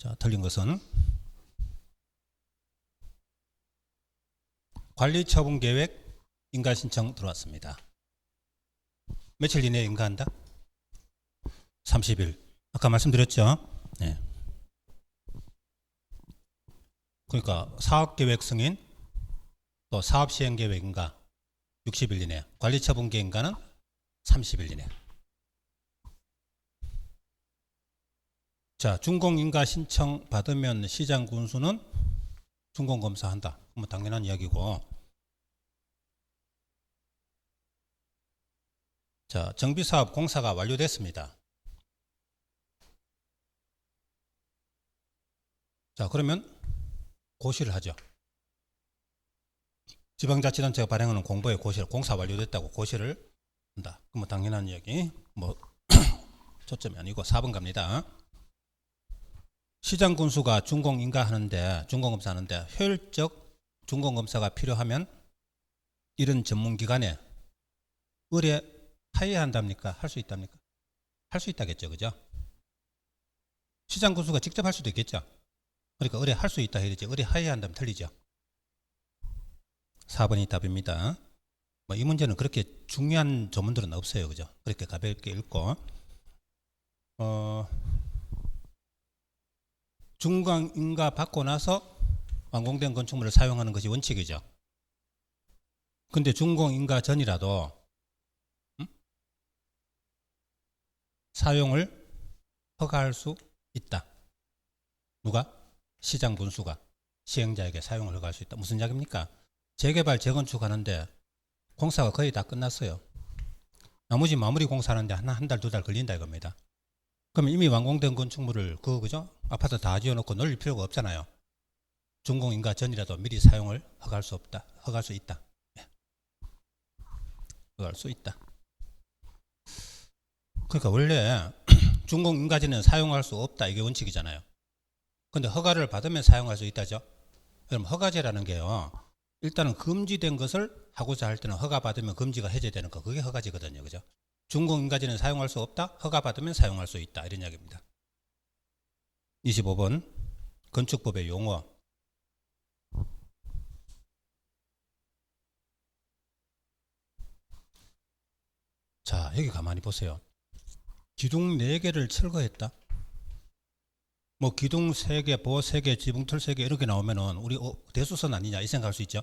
자, 틀린 것은 관리처분계획 인가신청 들어왔습니다. 며칠 이내에 인가한다? 30일. 아까 말씀드렸죠? 네. 그러니까 사업계획 승인 또 사업시행계획 인가 60일 이내, 관리처분계획 인가는 30일 이내. 자, 준공인가 신청 받으면 시장 군수는 준공검사한다. 뭐 당연한 이야기고. 자, 정비사업 공사가 완료됐습니다. 자, 그러면 고시를 하죠. 지방자치단체가 발행하는 공보에 고시를, 공사 완료됐다고 고시를 한다. 그럼 뭐 당연한 이야기. 뭐 초점이 아니고 4번 갑니다. 시장 군수가 준공인가 하는데, 준공검사 하는데 효율적 준공검사가 필요하면 이런 전문기관에 의뢰하여야 한답니까? 할 수 있답니까? 할 수 있다겠죠, 그죠? 시장 군수가 직접 할 수도 있겠죠. 그러니까 의뢰할 수 있다 해야 되지, 의뢰하여야 한다면 틀리죠. 4번이 답입니다. 뭐 이 문제는 그렇게 중요한 조문들은 없어요, 그죠? 그렇게 가볍게 읽고. 준공인가 받고 나서 완공된 건축물을 사용하는 것이 원칙이죠. 근데 준공인가 전이라도 사용을 허가할 수 있다. 누가? 시장 군수가 시행자에게 사용을 허가할 수 있다. 무슨 이야기입니까? 재개발, 재건축 하는데 공사가 거의 다 끝났어요. 나머지 마무리 공사하는데 한 달, 두 달 걸린다 이겁니다. 그러면 이미 완공된 건축물을 그죠? 아파트 다 지어놓고 늘릴 필요가 없잖아요. 준공인가 전이라도 미리 사용을 허가할 수 없다. 허가할 수 있다. 예. 허가할 수 있다. 그러니까 원래 준공인가 전에는 사용할 수 없다. 이게 원칙이잖아요. 근데 허가를 받으면 사용할 수 있다죠. 그럼 허가제라는 게요, 일단은 금지된 것을 하고자 할 때는 허가 받으면 금지가 해제되는 거, 그게 허가제거든요, 그죠? 준공인가제는 사용할 수 없다, 허가 받으면 사용할 수 있다, 이런 이야기입니다. 25번 건축법의 용어. 자, 여기 가만히 보세요. 기둥 4개를 철거했다. 뭐 기둥 3개, 보 3개, 지붕틀 3개 이렇게 나오면은 우리 대수선 아니냐 이 생각할 수 있죠.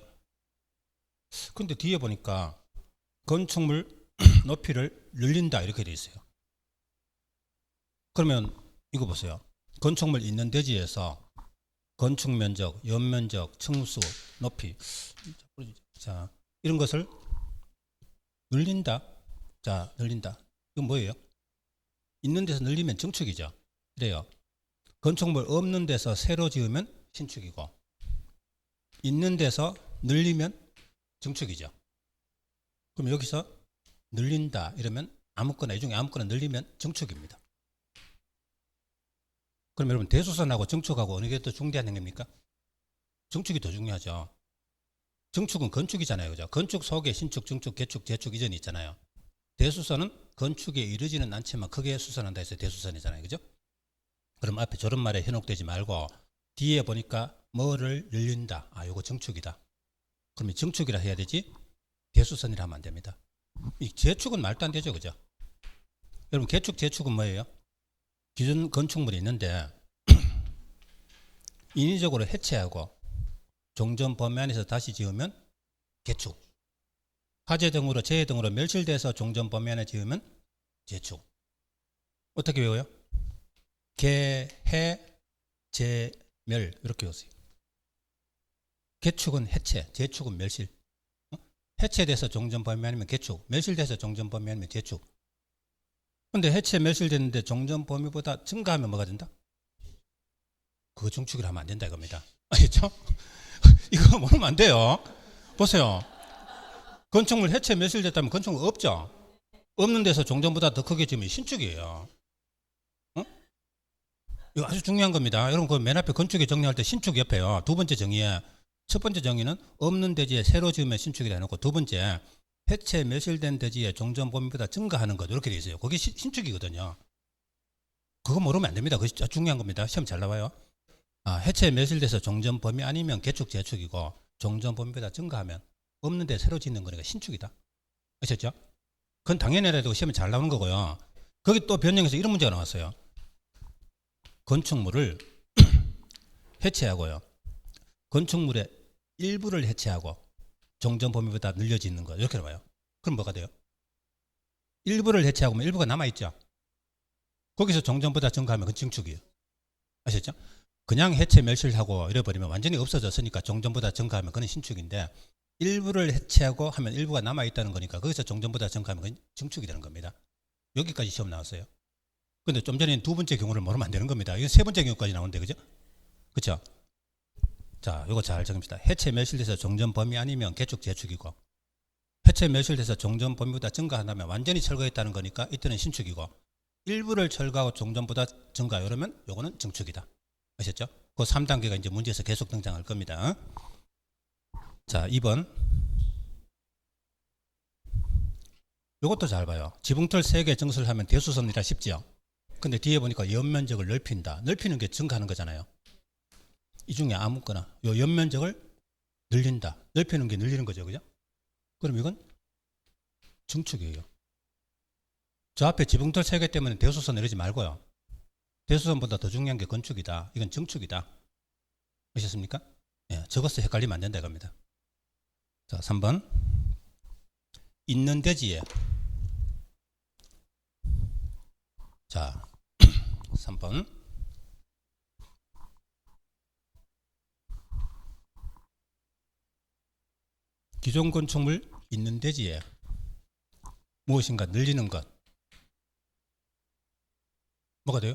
근데 뒤에 보니까 건축물 높이를 늘린다 이렇게 돼 있어요. 그러면 이거 보세요. 건축물 있는 대지에서 건축 면적, 연면적, 층수, 높이, 자 이런 것을 늘린다. 자, 늘린다. 이건 뭐예요? 있는 데서 늘리면 증축이죠. 그래요. 건축물 없는 데서 새로 지으면 신축이고, 있는 데서 늘리면 증축이죠. 그럼 여기서 늘린다 이러면 아무거나, 이 중에 아무거나 늘리면 증축입니다. 그럼 여러분, 대수선하고 증축하고 어느 게 더 중대한 행위입니까? 증축이 더 중요하죠. 증축은 건축이잖아요, 그죠? 건축 속에 신축, 증축, 개축, 재축 이전이 있잖아요. 대수선은 건축에 이르지는 않지만 크게 수선한다 해서 대수선이잖아요, 그죠? 그럼 앞에 저런 말에 현혹되지 말고 뒤에 보니까 뭐를 늘린다. 아, 요거 증축이다. 그러면 증축이라 해야 되지 대수선이라 하면 안 됩니다. 이 재축은 말도 안 되죠, 그죠? 여러분, 개축, 재축은 뭐예요? 기존 건축물이 있는데 인위적으로 해체하고 종전 범위 안에서 다시 지으면 개축. 화재 등으로, 재해 등으로 멸실돼서 종전 범위 안에 지으면 재축. 어떻게 외워요? 개, 해, 재, 멸 이렇게 외우세요. 개축은 해체, 재축은 멸실. 해체돼서 종전 범위 아니면 개축, 멸실돼서 종전 범위 아니면 재축. 근데 해체, 멸실됐는데 종전 범위보다 증가하면 뭐가 된다? 그거 증축이라 하면 안 된다 이겁니다. 알겠죠? 이거 모르면 안 돼요. 보세요. 건축물 해체, 멸실됐다면 건축물 없죠? 없는 데서 종전보다 더 크게 지으면 신축이에요. 이거 아주 중요한 겁니다. 여러분, 그 맨 앞에 건축에 정리할 때 신축 옆에요. 두 번째 정의에, 첫 번째 정의는 없는 대지에 새로 지으면 신축이라 해놓고, 두 번째 해체, 멸실된 대지에 종전 범위보다 증가하는 것 이렇게 돼 있어요. 그게 신축이거든요. 그거 모르면 안 됩니다. 그것이 중요한 겁니다. 시험 잘 나와요. 해체 매실돼서 종전 범위 아니면 개축 재축이고 종전 범위보다 증가하면 없는데 새로 짓는 거니까 신축이다. 아셨죠? 그건 당연히 해도 시험에 잘 나오는 거고요. 거기 또 변형해서 이런 문제가 나왔어요. 건축물을 해체하고요. 건축물의 일부를 해체하고 종전 범위보다 늘려 짓는 거 이렇게 나와요. 그럼 뭐가 돼요? 일부를 해체하고 일부가 남아있죠. 거기서 종전보다 증가하면 그건 증축이에요. 아셨죠? 그냥 해체 멸실하고 이래버리면 완전히 없어졌으니까 종전보다 증가하면 그건 신축인데 일부를 해체하고 하면 일부가 남아있다는 거니까 거기서 종전보다 증가하면 그건 증축이 되는 겁니다. 여기까지 시험 나왔어요. 근데 좀 전에 두 번째 경우를 모르면 안 되는 겁니다. 이건 세 번째 경우까지 나오는데, 그죠? 그쵸? 자, 요거 잘 적읍시다. 해체 멸실돼서 종전 범위 아니면 개축 재축이고, 해체 멸실돼서 종전 범위보다 증가한다면 완전히 철거했다는 거니까 이때는 신축이고, 일부를 철거하고 종전보다 증가 이러면 요거는 증축이다. 아셨죠? 그 3단계가 이제 문제에서 계속 등장할 겁니다. 자, 2번. 요것도 잘 봐요. 지붕틀 3개 증설하면 대수선이라 쉽죠? 근데 뒤에 보니까 연면적을 넓힌다. 넓히는 게 증가하는 거잖아요. 이 중에 아무거나 요 연면적을 늘린다. 넓히는 게 늘리는 거죠. 그죠? 그럼 이건 증축이에요. 저 앞에 지붕틀 3개 때문에 대수선 이러지 말고요. 대수선보다 더 중요한 게 건축이다. 이건 증축이다. 아셨습니까? 예, 적어서 헷갈리면 안 된다 이겁니다. 자, 3번. 있는 대지에 자, 3번. 기존 건축물 있는 대지에 무엇인가 늘리는 것. 뭐가 돼요?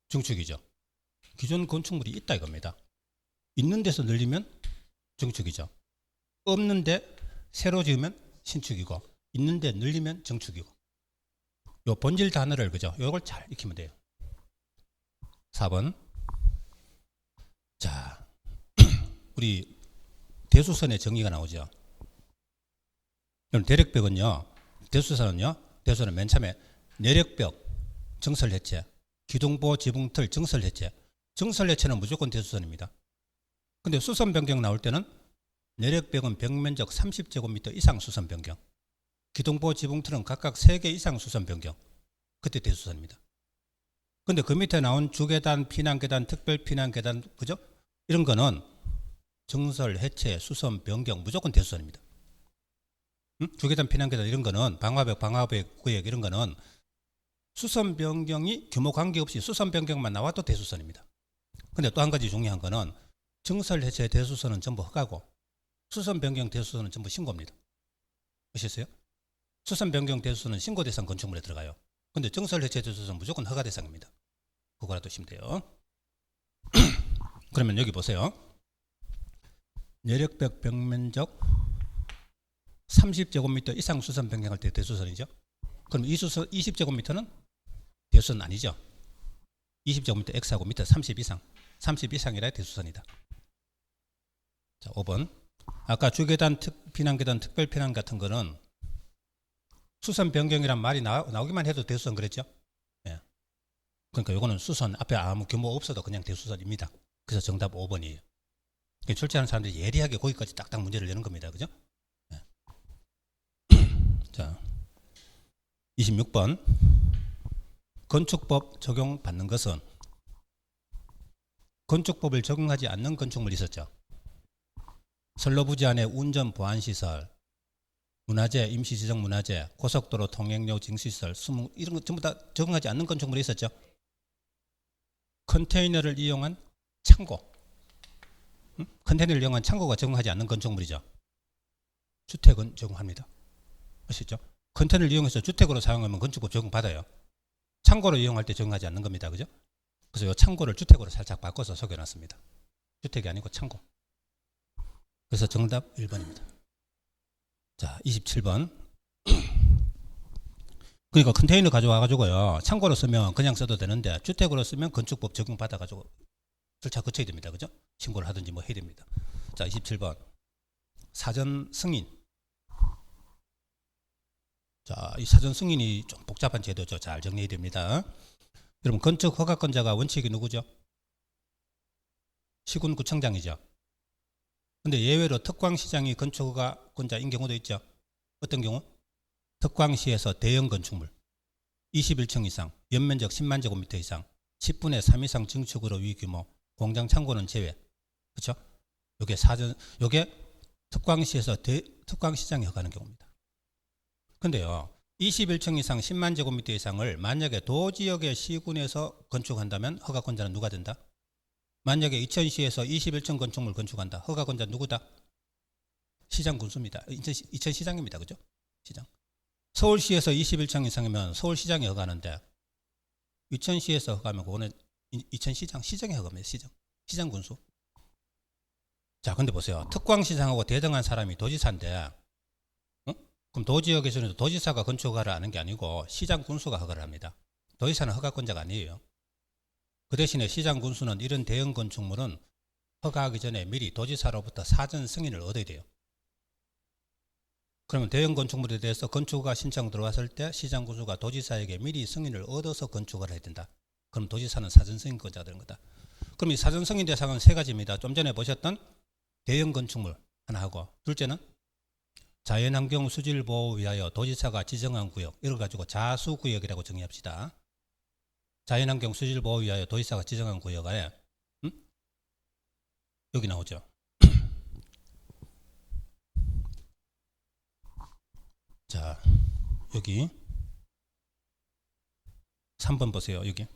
증축이죠. 기존 건축물이 있다 이겁니다. 있는 데서 늘리면 증축이죠. 없는데 새로 지으면 신축이고, 있는데 늘리면 증축이고. 요 본질 단어를, 그죠? 요걸 잘 익히면 돼요. 4번. 자, 우리 대수선의 정의가 나오죠. 그럼 대력벽은요, 대수선은 맨 처음에 내력벽 증설 해체, 기둥보 지붕틀 증설 해체. 증설 해체는 무조건 대수선입니다. 근데 수선 변경 나올 때는 내력벽은 벽면적 30제곱미터 이상 수선 변경, 기둥보 지붕틀은 각각 3개 이상 수선 변경. 그때 대수선입니다. 근데 그 밑에 나온 주계단, 피난계단, 특별 피난계단, 그죠? 이런 거는 증설, 해체, 수선, 변경 무조건 대수선입니다. 주계단, 피난계단 이런 거는 방화벽, 구역 이런 거는 수선 변경이 규모 관계없이 수선 변경만 나와도 대수선입니다. 근데 또 한 가지 중요한 거는 증설, 해체, 대수선은 전부 허가고 수선 변경, 대수선은 전부 신고입니다. 아셨어요? 수선 변경, 대수선은 신고 대상 건축물에 들어가요. 근데 증설, 해체, 대수선은 무조건 허가 대상입니다. 그거 알아두시면 돼요. 그러면 여기 보세요. 내력벽 벽면적 30제곱미터 이상 수선 변경할 때 대수선이죠. 그럼 이 수선 20제곱미터는 대수선 아니죠. 20제곱미터 X하고 밑에 30 이상, 30 이상이라 대수선이다. 자, 5번. 아까 주계단, 피난계단, 특별피난 같은 거는 수선 변경이란 말이 나오기만 해도 대수선 그랬죠. 예. 그러니까 이거는 수선 앞에 아무 규모 없어도 그냥 대수선입니다. 그래서 정답 5번이에요. 출제하는 사람들이 예리하게 거기까지 딱딱 문제를 내는 겁니다. 그죠? 예. 자, 26번. 건축법 적용받는 것은 건축법을 적용하지 않는 건축물이 있었죠. 선로부지 안에 운전 보안시설, 문화재, 임시지정 문화재, 고속도로 통행료 징수시설, 수문 이런 거 전부 다 적용하지 않는 건축물이 있었죠. 컨테이너를 이용한 창고, 컨테이너를 이용한 창고가 적용하지 않는 건축물이죠. 주택은 적용합니다. 아시죠? 컨테이너를 이용해서 주택으로 사용하면 건축법 적용받아요. 창고를 이용할 때 적용하지 않는 겁니다. 그죠? 그래서 이 창고를 주택으로 살짝 바꿔서 속여놨습니다. 주택이 아니고 창고. 그래서 정답 1번입니다. 자, 27번. 그러니까 컨테이너 가져와가지고요. 창고로 쓰면 그냥 써도 되는데 주택으로 쓰면 건축법 적용받아가지고 절차 거쳐야 됩니다. 그죠? 신고를 하든지 뭐 해야 됩니다. 자, 27번. 사전 승인. 자, 이 사전 승인이 좀 복잡한 제도죠. 잘 정리해야 됩니다. 여러분, 건축 허가권자가 원칙이 누구죠? 시군구청장이죠. 근데 예외로 특광시장이 건축허가권자인 경우도 있죠. 어떤 경우? 특광시에서 대형 건축물 21층 이상, 연면적 10만 제곱미터 이상, 10분의 3 이상 증축으로 위규모, 공장 창고는 제외. 그렇죠? 요게 특광시에서 특광시장이 허가하는 경우입니다. 근데요, 21층 이상 10만 제곱미터 이상을 만약에 도지역의 시군에서 건축한다면 허가권자는 누가 된다? 만약에 이천시에서 21층 건축물 건축한다. 허가권자 누구다? 시장군수입니다. 이천시장입니다. 그죠? 시장. 서울시에서 21층 이상이면 서울시장이 허가하는데 이천시에서 허가하면 그거는 시장이 허가합니다. 시장군수. 자, 근데 보세요. 특광시장하고 대등한 사람이 도지사인데 그럼 도지역에서는 도지사가 건축 허가를 하는 게 아니고 시장군수가 허가를 합니다. 도지사는 허가권자가 아니에요. 그 대신에 시장군수는 이런 대형 건축물은 허가하기 전에 미리 도지사로부터 사전 승인을 얻어야 돼요. 그러면 대형 건축물에 대해서 건축허가 신청 들어왔을 때 시장군수가 도지사에게 미리 승인을 얻어서 건축을 해야 된다. 그럼 도지사는 사전 승인권자가 되는 거다. 그럼 이 사전 승인 대상은 세 가지입니다. 좀 전에 보셨던 대형 건축물 하나 하고, 둘째는 자연환경 수질 보호 위하여 도지사가 지정한 구역, 이걸 가지고 자수구역이라고 정의합시다. 자연환경 수질 보호 위하여 도지사가 지정한 구역에 여기 나오죠. 자, 여기 3번 보세요. 여기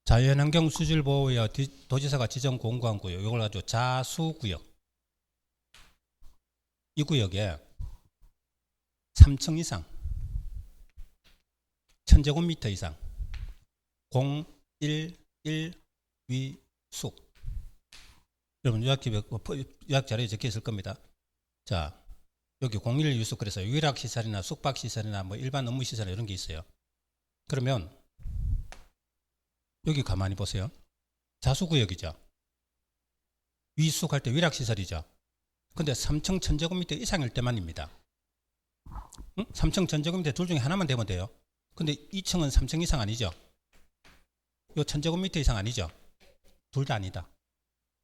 자연환경 수질 보호 위하여 도지사가 지정 공고한 구역, 이걸 가지고 자수구역. 이 구역에 3층 이상 1000제곱미터 이상 011 위숙. 여러분 요약 자료에 적혀 있을 겁니다. 자, 여기 011 위숙, 그래서 위락시설이나 숙박시설이나 뭐 일반 업무시설 이런 게 있어요. 그러면 여기 가만히 보세요. 자수구역이죠. 위숙할 때 위락시설이죠. 근데 3층 1000제곱미터 이상일 때만입니다. 3층 1000제곱미터 둘 중에 하나만 되면 돼요. 근데 2층은 3층 이상 아니죠. 요 1000제곱미터 이상 아니죠. 둘 다 아니다.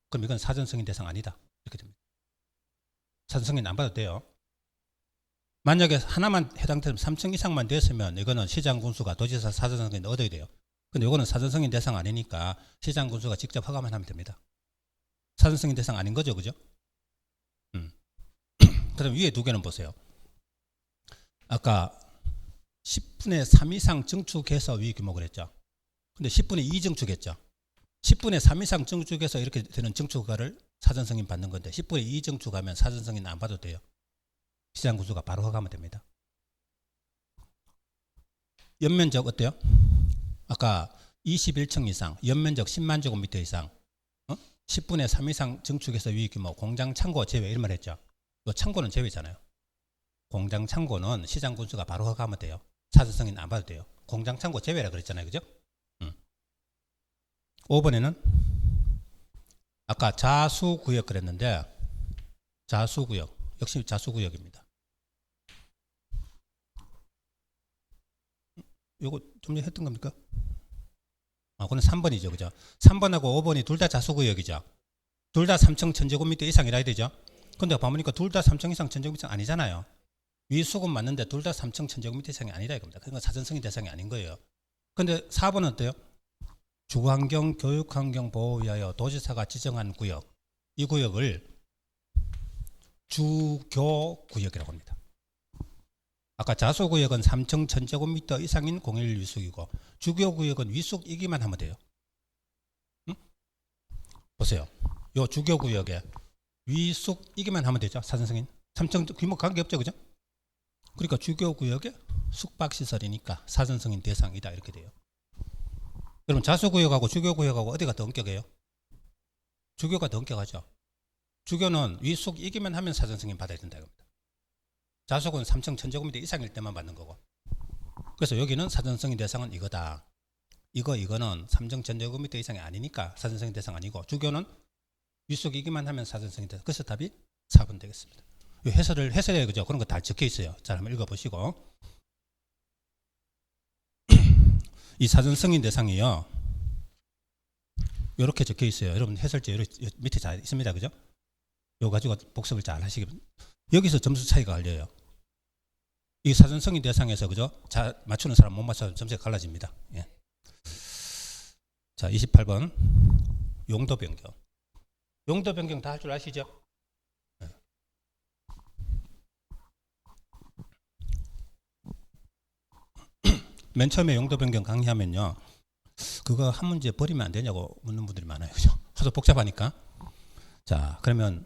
그럼 이건 사전 승인 대상 아니다. 이렇게 됩니다. 사전 승인 안 받아도 돼요. 만약에 하나만 해당되면 3층 이상만 됐으면 이거는 시장군수가 도지사 사전 승인 얻어야 돼요. 근데 이거는 사전 승인 대상 아니니까 시장군수가 직접 허가만 하면 됩니다. 사전 승인 대상 아닌 거죠. 그죠? 그럼 위에 두 개는 보세요. 아까 10분의 3 이상 증축해서 위규모를 했죠. 근데 10분의 2 증축했죠. 10분의 3 이상 증축해서 이렇게 되는 증축허가를 사전 승인 받는 건데 10분의 2 증축하면 사전 승인 안 받아도 돼요. 시장군수가 바로 허가하면 됩니다. 연면적 어때요? 아까 21층 이상, 연면적 10만 제곱미터 이상, 10분의 3 이상 증축해서 위규모, 공장 창고 제외 이런 말 했죠. 이 창고는 제외잖아요. 공장 창고는 시장군수가 바로 허가하면 돼요. 사전 승인 안 받아도 돼요. 공장 창고 제외라 그랬잖아요. 그죠? 5번에는 아까 자수구역 그랬는데 자수구역, 역시 자수구역입니다. 요거 좀 전에 했던 겁니까? 그건 3번이죠. 그죠? 3번하고 5번이 둘 다 자수구역이죠. 둘 다 3층 1000제곱미터 이상이라 해야 되죠. 근데 봐보니까 둘 다 3층 이상 1000제곱미터 이상 아니잖아요. 위수은 맞는데 둘 다 3층 1000제곱미터 이상이 아니다 이겁니다. 그러니까 사전승인 대상이 아닌 거예요. 근데 4번은 어때요? 주환경, 교육환경 보호 위하여 도지사가 지정한 구역, 이 구역을 주교구역이라고 합니다. 아까 자수구역은 3층 1000제곱미터 이상인 011 위숙이고 주교구역은 위숙이기만 하면 돼요. 보세요. 요 주교구역에 위숙이기만 하면 되죠. 사전승인. 3층 규모 관계없죠. 그죠? 그러니까 주교구역에 숙박시설이니까 사전승인 대상이다 이렇게 돼요. 여러분 자수구역하고 주교구역하고 어디가 더 엄격해요? 주교가 더 엄격하죠. 주교는 위숙이기만 하면 사전승인 받아야 된다 이겁니다. 자숙은 3층 1000제곱미터 이상일 때만 받는 거고. 그래서 여기는 사전승인 대상은 이거다. 이거는 3층 1000제곱미터 이상이 아니니까 사전승인 대상 아니고 주교는 위숙이기만 하면 사전승인 대상. 그래서 답이 4번 되겠습니다. 해설해 그죠? 그런 거 다 적혀 있어요. 잘 한번 읽어보시고. 이 사전 승인 대상이요. 이렇게 적혀 있어요. 여러분 해설지 이렇게 밑에 잘 있습니다. 그죠? 이거 가지고 복습을 잘 하시기. 여기서 점수 차이가 갈려요. 이 사전성인 대상에서 그죠? 잘 맞추는 사람 못 맞춰서 점수가 갈라집니다. 예. 자, 28번 용도 변경. 용도 변경 다 할 줄 아시죠? 예. 맨 처음에 용도 변경 강의하면요, 그거 한 문제 버리면 안 되냐고 묻는 분들이 많아요. 그죠? 하도 복잡하니까. 자, 그러면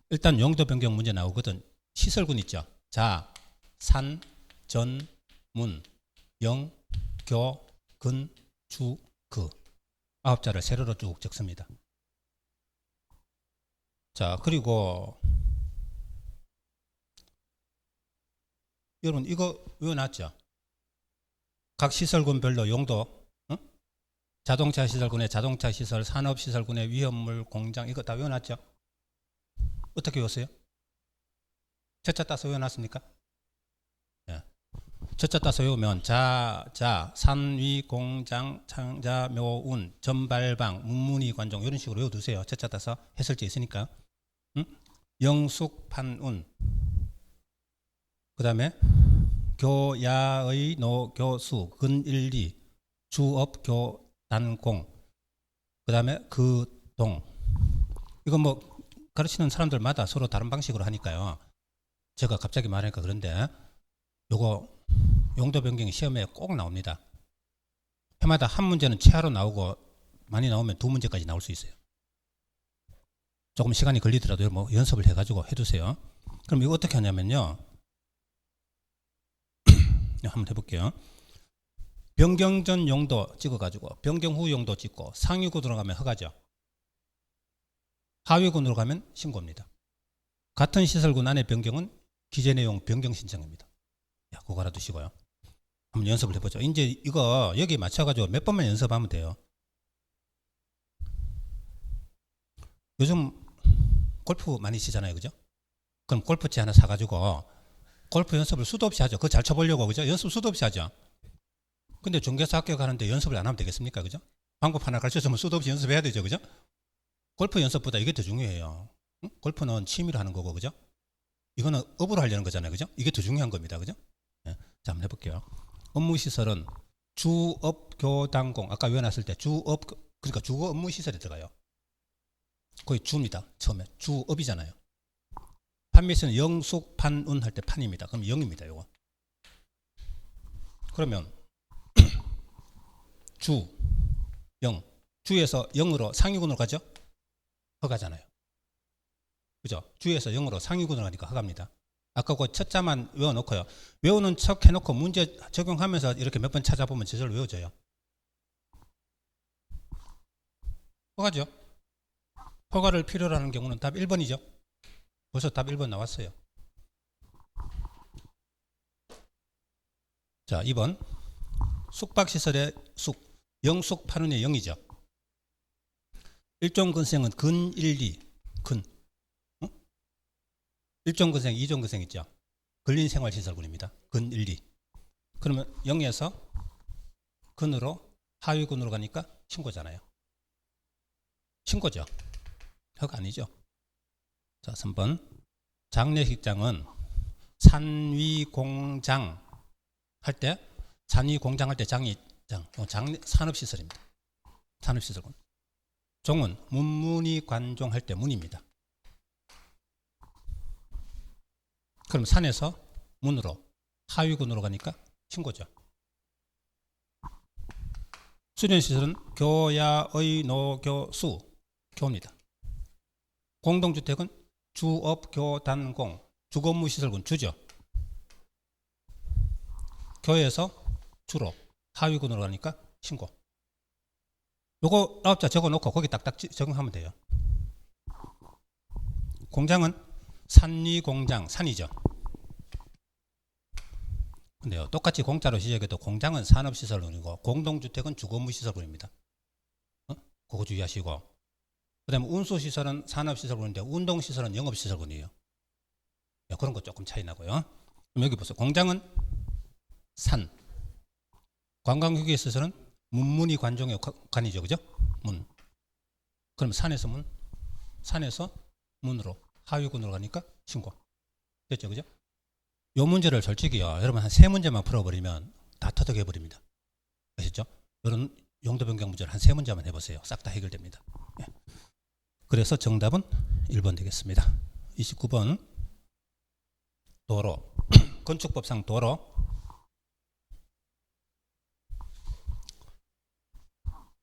일단 용도 변경 문제 나오거든. 시설군 있죠. 자, 산, 전, 문, 영, 교, 근, 주, 그 9자를 세로로 쭉 적습니다. 자, 그리고 여러분 이거 외워놨죠? 각 시설군별로 용도, 응? 자동차 시설군의 자동차 시설, 산업 시설군의 위험물, 공장, 이거 다 외워놨죠? 어떻게 외웠어요? 저자 따서 외워놨습니까? 예. 저자 따서 외우면 자, 산, 위, 공장, 창자, 묘운, 전발방, 문무니, 관종 이런 식으로 외워두세요. 저자 따서 해설지 있으니까. 응? 영숙, 판운, 그 다음에 교야의 노교수, 근일리, 주업, 교단공, 그 다음에 그동. 이거 뭐 가르치는 사람들마다 서로 다른 방식으로 하니까요. 제가 갑자기 말하니까 그런데 요거 용도 변경이 시험에 꼭 나옵니다. 해마다 한 문제는 최하로 나오고 많이 나오면 두 문제까지 나올 수 있어요. 조금 시간이 걸리더라도 뭐 연습을 해가지고 해두세요. 그럼 이거 어떻게 하냐면요. 한번 해볼게요. 변경 전 용도 찍어가지고 변경 후 용도 찍고 상위군으로 가면 허가죠. 하위군으로 가면 신고입니다. 같은 시설군 안의 변경은 기재 내용 변경 신청입니다. 야, 그거 알아두시고요. 한번 연습을 해보죠. 이제 이거 여기 맞춰가지고 몇 번만 연습하면 돼요. 요즘 골프 많이 치잖아요. 그죠? 그럼 골프채 하나 사가지고 골프 연습을 수도 없이 하죠. 그거 잘 쳐보려고. 그죠? 연습 수도 없이 하죠. 근데 중개사 학교 가는데 연습을 안 하면 되겠습니까? 그죠? 방법 하나 가르쳐주면 수도 없이 연습해야 되죠. 그죠? 골프 연습보다 이게 더 중요해요. 응? 골프는 취미로 하는 거고. 그죠? 이거는 업으로 하려는 거잖아요. 그죠? 이게 더 중요한 겁니다. 그죠? 네. 자, 한번 해볼게요. 업무시설은 주업교단공. 아까 외워놨을 때 주업, 그러니까 주거 업무시설에 들어가요. 거의 주입니다. 처음에. 주업이잖아요. 판매시는 영숙, 판운 할 때 판입니다. 그럼 0입니다. 요거. 그러면 주, 0. 주에서 0으로 상위군으로 가죠? 허가잖아요. 그죠? 주에서 0으로 상위군으로 가니까 허가입니다. 아까 그 첫 자만 외워놓고요. 외우는 척 해놓고 문제 적용하면서 이렇게 몇 번 찾아보면 저절로 외워져요. 허가죠? 허가를 필요로 하는 경우는 답 1번이죠? 벌써 답 1번 나왔어요. 자, 2번. 숙박시설의 숙. 영숙, 판운의 0이죠. 일종근생은 근, 1, 2. 근. 응? 일종근생, 이종근생 있죠. 근린생활시설군입니다. 근, 1, 2. 그러면 0에서 근으로 하위군으로 가니까 신고잖아요. 신고죠. 허가 아니죠. 자, 3번. 장례식장은 산위공장 할 때, 산위공장 할 때 장이 산업시설입니다. 산업시설군. 종은 문무니 관종 할 때 문입니다. 그럼 산에서 문으로 하위군으로 가니까 신고죠. 수련시설은 교야의 노교수 교입니다. 공동주택은 주업교단공 주거무시설군 주죠. 교에서 주로 하위군으로 가니까 신고. 요거 9자 적어놓고 거기 딱딱 적용하면 돼요. 공장은 산리공장, 산이죠. 근데요, 똑같이 공짜로 시작해도 공장은 산업시설군이고 공동주택은 주거무시설군입니다. 그거 주의하시고. 그 다음에 운수시설은 산업시설군인데 운동시설은 영업시설군이에요. 그런 거 조금 차이 나고요. 그럼 여기 보세요. 공장은 산, 관광휴게시설은 문무니 관종의 관이죠. 그죠? 문. 그럼 산에서 문으로 하위군으로 가니까 신고. 됐죠, 그죠? 요 문제를 솔직히요, 여러분 한 3문제만 풀어버리면 다 터득해 버립니다. 아시죠? 이런 용도 변경 문제를 한 3문제만 해보세요. 싹 다 해결됩니다. 예. 그래서 정답은 1번 되겠습니다. 29번 도로 건축법상 도로.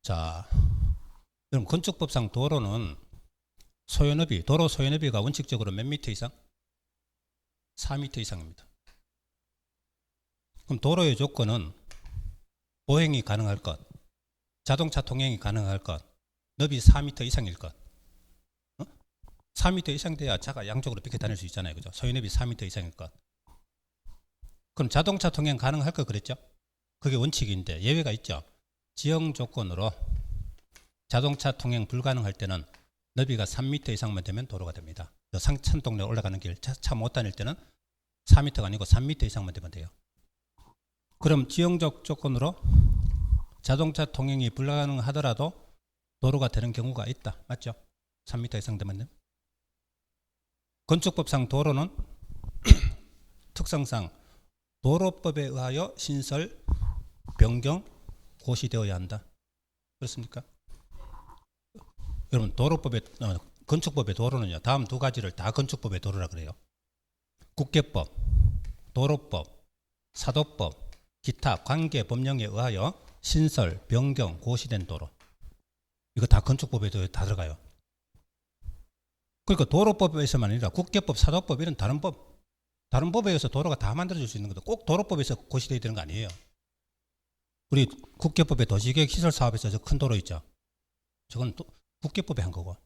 자, 그럼 건축법상 도로는 소요너비, 도로 소요너비가 원칙적으로 몇 미터 이상? 4미터 이상입니다. 그럼 도로의 조건은 보행이 가능할 것, 자동차 통행이 가능할 것, 너비 4미터 이상일 것. 4미터 이상 돼야 차가 양쪽으로 이렇게 다닐 수 있잖아요, 그죠? 소요너비 4미터 이상일 것. 그럼 자동차 통행 가능할 것 그랬죠? 그게 원칙인데 예외가 있죠. 지형 조건으로 자동차 통행 불가능할 때는 너비가 3미터 이상만 되면 도로가 됩니다. 상천 동네 올라가는 길 차 못 다닐 때는 4미터가 아니고 3미터 이상만 되면 돼요. 그럼 지형적 조건으로 자동차 통행이 불가능하더라도 도로가 되는 경우가 있다. 맞죠? 3미터 이상 되면. 건축법상 도로는 특성상 도로법에 의하여 신설, 변경, 고시되어야 한다. 그렇습니까? 여러분 도로법의 건축법의 도로는요, 다음 두 가지를 다 건축법의 도로라 그래요. 국계법, 도로법, 사도법, 기타 관계 법령에 의하여 신설, 변경, 고시된 도로. 이거 다 건축법에 다 들어가요. 그러니까 도로법에서만 아니라 국계법, 사도법 이런 다른 법에 의해서 도로가 다 만들어질 수 있는 것도 꼭 도로법에서 고시되어야 되는 거 아니에요. 우리 국계법의 도시계획 시설 사업에서 저 큰 도로 있죠. 저건 국계법에 한 거고,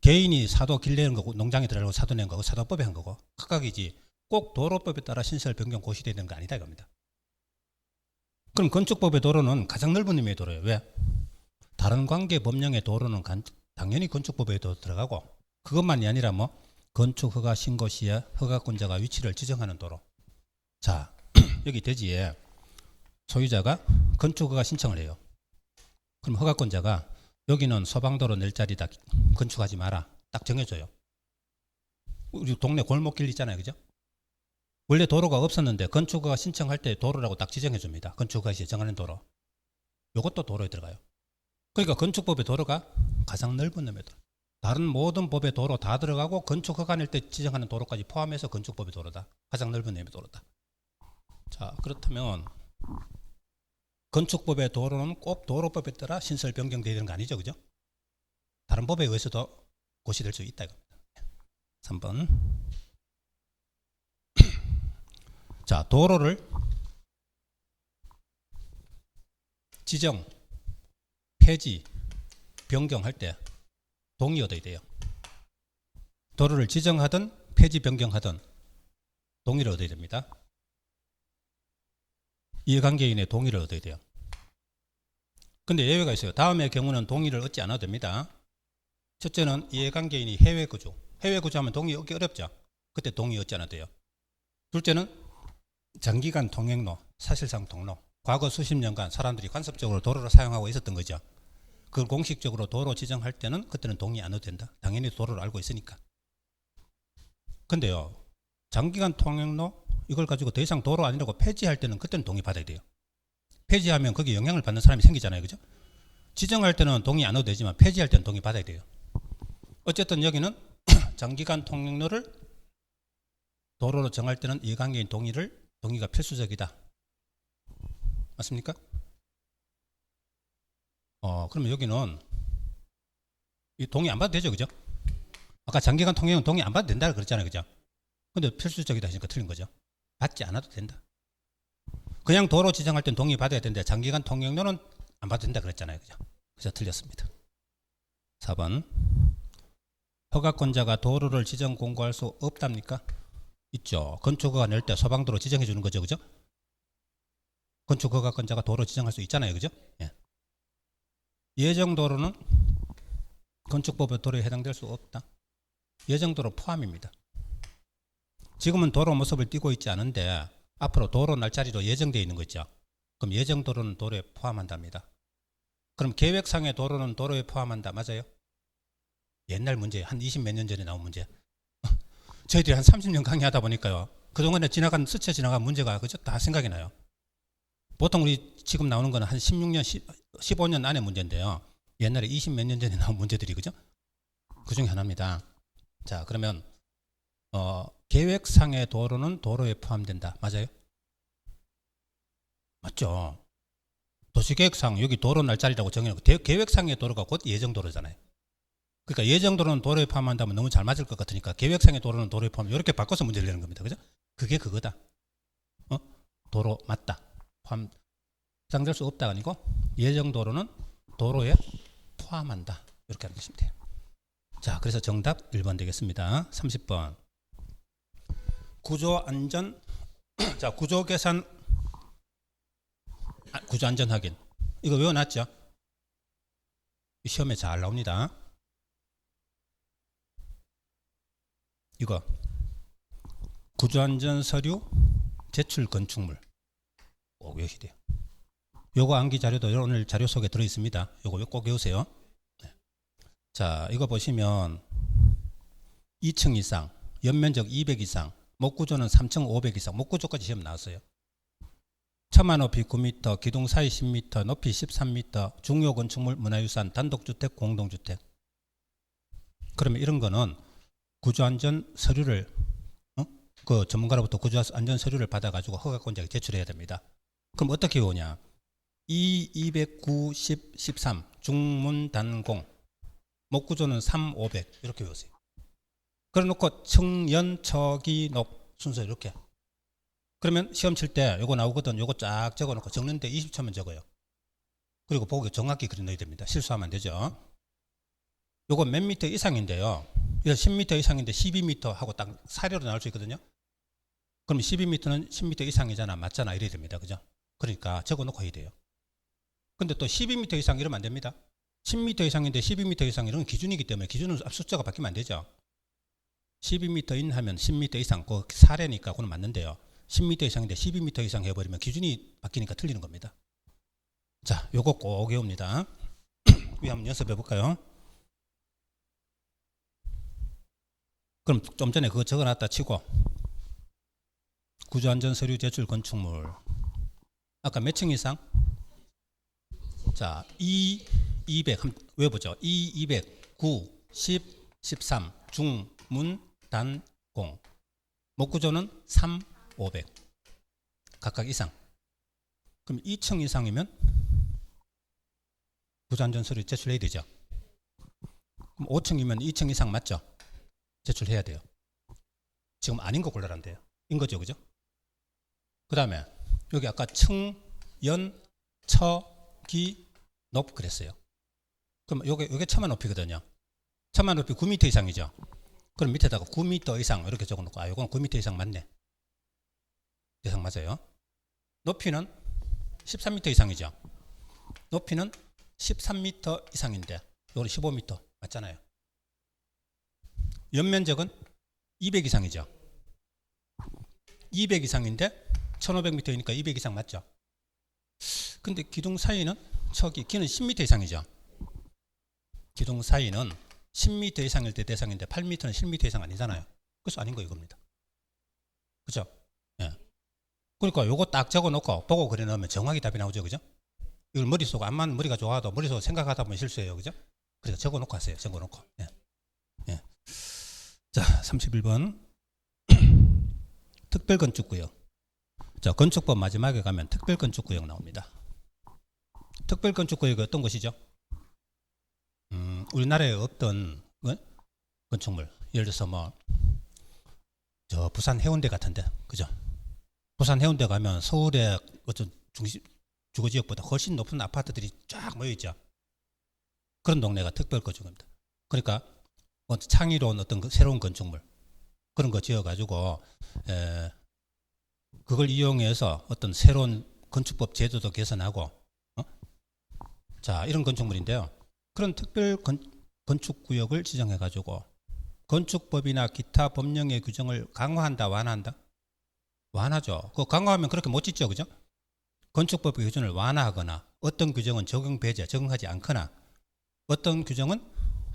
개인이 사도 길 내는 거고, 농장에 들어가고 사도 내는 거고 사도법에 한 거고 각각이지 꼭 도로법에 따라 신설, 변경, 고시되어야 되는 거 아니다 이겁니다. 그럼 건축법의 도로는 가장 넓은 의미의 도로예요. 왜? 다른 관계 법령의 도로는 당연히 건축법에도 들어가고, 그것만이 아니라 건축 허가 신고 시에 허가권자가 위치를 지정하는 도로. 자, 여기 대지에 소유자가 건축 허가 신청을 해요. 그럼 허가권자가 여기는 소방도로 낼 자리다, 건축하지 마라, 딱 정해줘요. 우리 동네 골목길 있잖아요, 그죠? 원래 도로가 없었는데 건축허가 신청할 때 도로라고 딱 지정해줍니다. 건축허가 시에 정하는 도로. 이것도 도로에 들어가요. 그러니까 건축법의 도로가 가장 넓은 의미의 도로. 다른 모든 법의 도로 다 들어가고 건축허가 낼 때 지정하는 도로까지 포함해서 건축법의 도로다. 가장 넓은 의미의 도로다. 자, 그렇다면 건축법의 도로는 꼭 도로법에 따라 신설 변경되어야 되는 거 아니죠, 그죠? 다른 법에 의해서도 고시될 수 있다 이겁니다. 3번. 자, 도로를 지정, 폐지, 변경할 때 동의 얻어야 돼요. 도로를 지정하든 폐지, 변경하든 동의를 얻어야 됩니다. 이해관계인의 동의를 얻어야 돼요. 근데 예외가 있어요. 다음의 경우는 동의를 얻지 않아도 됩니다. 첫째는 이해관계인이 해외 거주. 해외 거주하면 동의 얻기 어렵죠. 그때 동의 얻지 않아도 돼요. 둘째는 장기간 통행로, 사실상 통로. 과거 수십 년간 사람들이 관습적으로 도로를 사용하고 있었던 거죠. 그걸 공식적으로 도로 지정할 때는 그때는 동의 안 해도 된다. 당연히 도로를 알고 있으니까. 근데요, 장기간 통행로 이걸 가지고 더 이상 도로 아니라고 폐지할 때는 그때는 동의 받아야 돼요. 폐지하면 거기에 영향을 받는 사람이 생기잖아요, 그죠? 지정할 때는 동의 안 해도 되지만 폐지할 때는 동의 받아야 돼요. 어쨌든 여기는 장기간 통행로를 도로로 정할 때는 이해관계인 동의가 필수적이다. 맞습니까? 그러면 여기는 이 동의 안 받아도 되죠, 그죠? 아까 장기간 통행은 동의 안 받아도 된다 그랬잖아요, 그죠? 근데 필수적이다 하니까 틀린 거죠. 받지 않아도 된다. 그냥 도로 지정할 땐 동의 받아야 되는데 장기간 통행료는 안 받아도 된다 그랬잖아요, 그죠? 그래서 틀렸습니다. 4번. 허가권자가 도로를 지정 공고할 수 없답니까? 있죠. 건축허가 낼 때 소방도로 지정해 주는 거죠, 그죠? 건축허가권자가 도로 지정할 수 있잖아요, 그죠? 예. 예정도로는 건축법의 도로에 해당될 수 없다. 예정도로 포함입니다. 지금은 도로 모습을 띄고 있지 않은데 앞으로 도로 날짜리로 예정되어 있는 거 있죠. 그럼 예정도로는 도로에 포함한답니다. 그럼 계획상의 도로는 도로에 포함한다. 맞아요? 옛날 문제, 한 20 몇 년 전에 나온 문제. 저희들이 한 30년 강의하다 보니까요. 그동안에 스쳐 지나간 문제가 그죠? 다 생각이 나요. 보통 우리 지금 나오는 거는 한 16년, 15년 안에 문제인데요. 옛날에 20 몇 년 전에 나온 문제들이 그죠? 그 중에 하나입니다. 자, 그러면 계획상의 도로는 도로에 포함된다. 맞아요? 맞죠? 도시계획상 여기 도로 날짜리라고 정해놓고 계획상의 도로가 곧 예정도로잖아요. 그러니까 예정도로는 도로에 포함한다면 너무 잘 맞을 것 같으니까 계획상의 도로는 도로에 포함 이렇게 바꿔서 문제를 내는 겁니다. 그죠? 그게 그거다. 도로 맞다. 포함될 수 없다가 아니고 예정도로는 도로에 포함한다. 이렇게 하시면 돼요. 자, 그래서 정답 1번 되겠습니다. 30번. 구조안전 자, 구조계산 구조안전 확인 이거 외워놨죠? 시험에 잘 나옵니다. 이거 구조안전 서류 제출 건축물 꼭 외우셔야 돼요. 요거 암기 자료도 오늘 자료 속에 들어있습니다. 요거 꼭 외우세요. 자, 이거 보시면 2층 이상, 연면적 200 이상, 목구조는 3,500 이상, 목구조까지 시험 나왔어요. 처마 높이 9m, 기둥 사이 10m, 높이 13m, 중요 건축물, 문화유산, 단독주택, 공동주택. 그러면 이런 거는 구조안전 서류를 그 전문가로부터 구조안전 서류를 받아가지고 허가권자에게 제출해야 됩니다. 그럼 어떻게 오냐? 200, 10, 13 중문 단공 목구조는 3, 500 이렇게 외우세요. 그래놓고 청연, 처기, 녹 순서 이렇게. 그러면 시험 칠 때 요거 나오거든. 요거 쫙 적어놓고 적는데 20초면 적어요. 그리고 보기 정확히 그려 넣어야 됩니다. 실수하면 안 되죠. 요거 몇 미터 이상인데요. 10m 이상인데 12m 하고 딱 사례로 나올 수 있거든요. 그럼 12m는 10m 이상이잖아. 맞잖아. 이래야 됩니다. 그죠? 그러니까 적어놓고 해야 돼요. 근데 또 12m 이상 이러면 안 됩니다. 10m 이상인데 12m 이상 이런 기준이기 때문에 기준은 숫자가 바뀌면 안 되죠. 12m인 하면 10m 이상, 그 사례니까 그건 맞는데요. 10m 이상인데 12m 이상 해버리면 기준이 바뀌니까 틀리는 겁니다. 자, 요거 꼭 외웁니다. 우리 한번 연습해 볼까요? 그럼 좀 전에 그거 적어놨다 치고 구조안전 서류 제출 건축물 아까 몇 층 이상? 자, 200 외워보죠. 200, 9, 10, 13 중, 문, 단, 공 목구조는 3, 500 각각 이상. 그럼 2층 이상이면 구조안전 서류 제출해야 되죠. 그럼 5층이면 2층 이상 맞죠? 제출해야 돼요. 지금 아닌 거 골라란대요. 인 거죠, 그죠? 그 다음에 여기 아까 층, 연, 처, 기, 높 그랬어요. 그럼 요게 처마 높이거든요. 처마 높이 9m 이상이죠. 그럼 밑에다가 9m 이상 이렇게 적어놓고 요건 9m 이상 맞네. 이상 맞아요. 높이는 13m 이상이죠. 높이는 13m 이상인데 요건 15m 맞잖아요. 연면적은 200 이상이죠. 200 이상인데 1500m이니까 200 이상 맞죠. 근데 기둥 사이는 기는 10m 이상이죠. 기둥 사이는 10m 이상일 때 대상인데 8m는 10m 이상 아니잖아요. 그래서 아닌 거 이겁니다. 그죠? 예. 그러니까 요거 딱 적어 놓고 보고 그려 넣으면 정확히 답이 나오죠. 그죠? 이걸 머릿속 암만 머리가 좋아도 머릿속 생각하다 보면 실수해요. 그죠? 그래서 적어 놓고 하세요. 적어 놓고. 예. 예. 자, 31번. 특별건축구역. 자, 건축법 마지막에 가면 특별건축구역 나옵니다. 특별건축구역이 어떤 것이죠? 우리나라에 없던 건축물. 예를 들어서 저 부산 해운대 같은데, 그죠? 부산 해운대 가면 서울의 어떤 주거지역보다 훨씬 높은 아파트들이 쫙 모여있죠. 그런 동네가 특별건축입니다. 그러니까 창의로운 어떤 새로운 건축물 그런 거 지어가지고 그걸 이용해서 어떤 새로운 건축법 제도도 개선하고 자, 이런 건축물인데요. 그런 특별 건축구역을 지정해가지고 건축법이나 기타 법령의 규정을 강화한다, 완화한다? 완화죠. 그거 강화하면 그렇게 못 짓죠, 그죠? 건축법의 규정을 완화하거나 어떤 규정은 적용 배제, 적용하지 않거나 어떤 규정은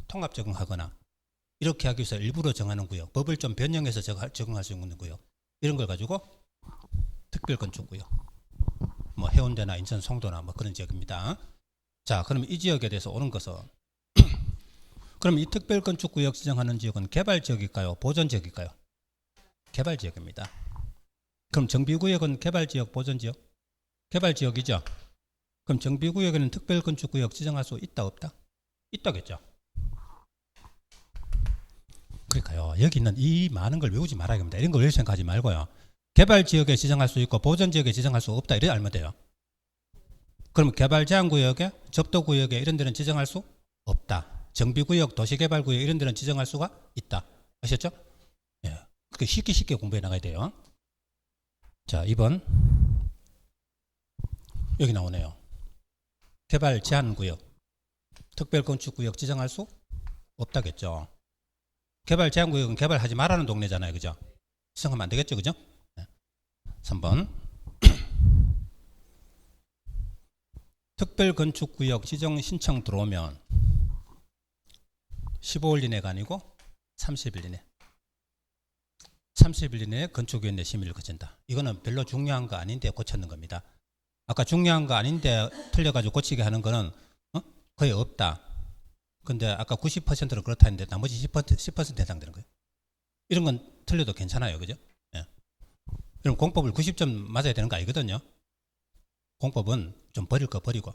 통합 적용하거나 이렇게 하기 위해서 일부러 정하는 구역, 법을 좀 변형해서 적용할 수 있는 구역, 이런 걸 가지고 특별건축구역, 뭐 해운대나 인천, 송도나 뭐 그런 지역입니다. 자, 그럼 이 지역에 대해서 옳은 것은 그럼 이 특별건축구역 지정하는 지역은 개발지역일까요? 보전지역일까요? 개발지역입니다. 그럼 정비구역은 개발지역, 보전지역? 개발지역이죠. 그럼 정비구역에는 특별건축구역 지정할 수 있다, 없다? 있다겠죠. 그러니까요, 여기 있는 이 많은 걸 외우지 말아야 합니다. 이런 걸 외울 생각하지 말고요. 개발지역에 지정할 수 있고 보전지역에 지정할 수 없다, 이래 알면 돼요. 그러면 개발제한구역에, 접도구역에 이런 데는 지정할 수 없다. 정비구역, 도시개발구역 이런 데는 지정할 수가 있다. 아셨죠? 예. 그렇게 쉽게 공부해 나가야 돼요. 자, 2번. 여기 나오네요. 개발 제한구역, 특별건축구역 지정할 수 없다겠죠. 개발 제한구역은 개발하지 말라는 동네잖아요. 그죠? 지정하면 안 되겠죠. 그죠? 네. 3번. 특별건축구역 지정 신청 들어오면 15일 이내가 아니고 30일 이내. 30일 이내에 건축위원회 심의를 거친다. 이거는 별로 중요한 거 아닌데 고쳤는 겁니다. 아까 중요한 거 아닌데 틀려가지고 고치게 하는 거는 거의 없다. 근데 아까 90%로 그렇다 했는데 나머지 10% 해당되는 거예요. 이런 건 틀려도 괜찮아요. 그죠? 예. 그럼 공법을 90점 맞아야 되는 거 아니거든요. 공법은 좀 버릴 거 버리고.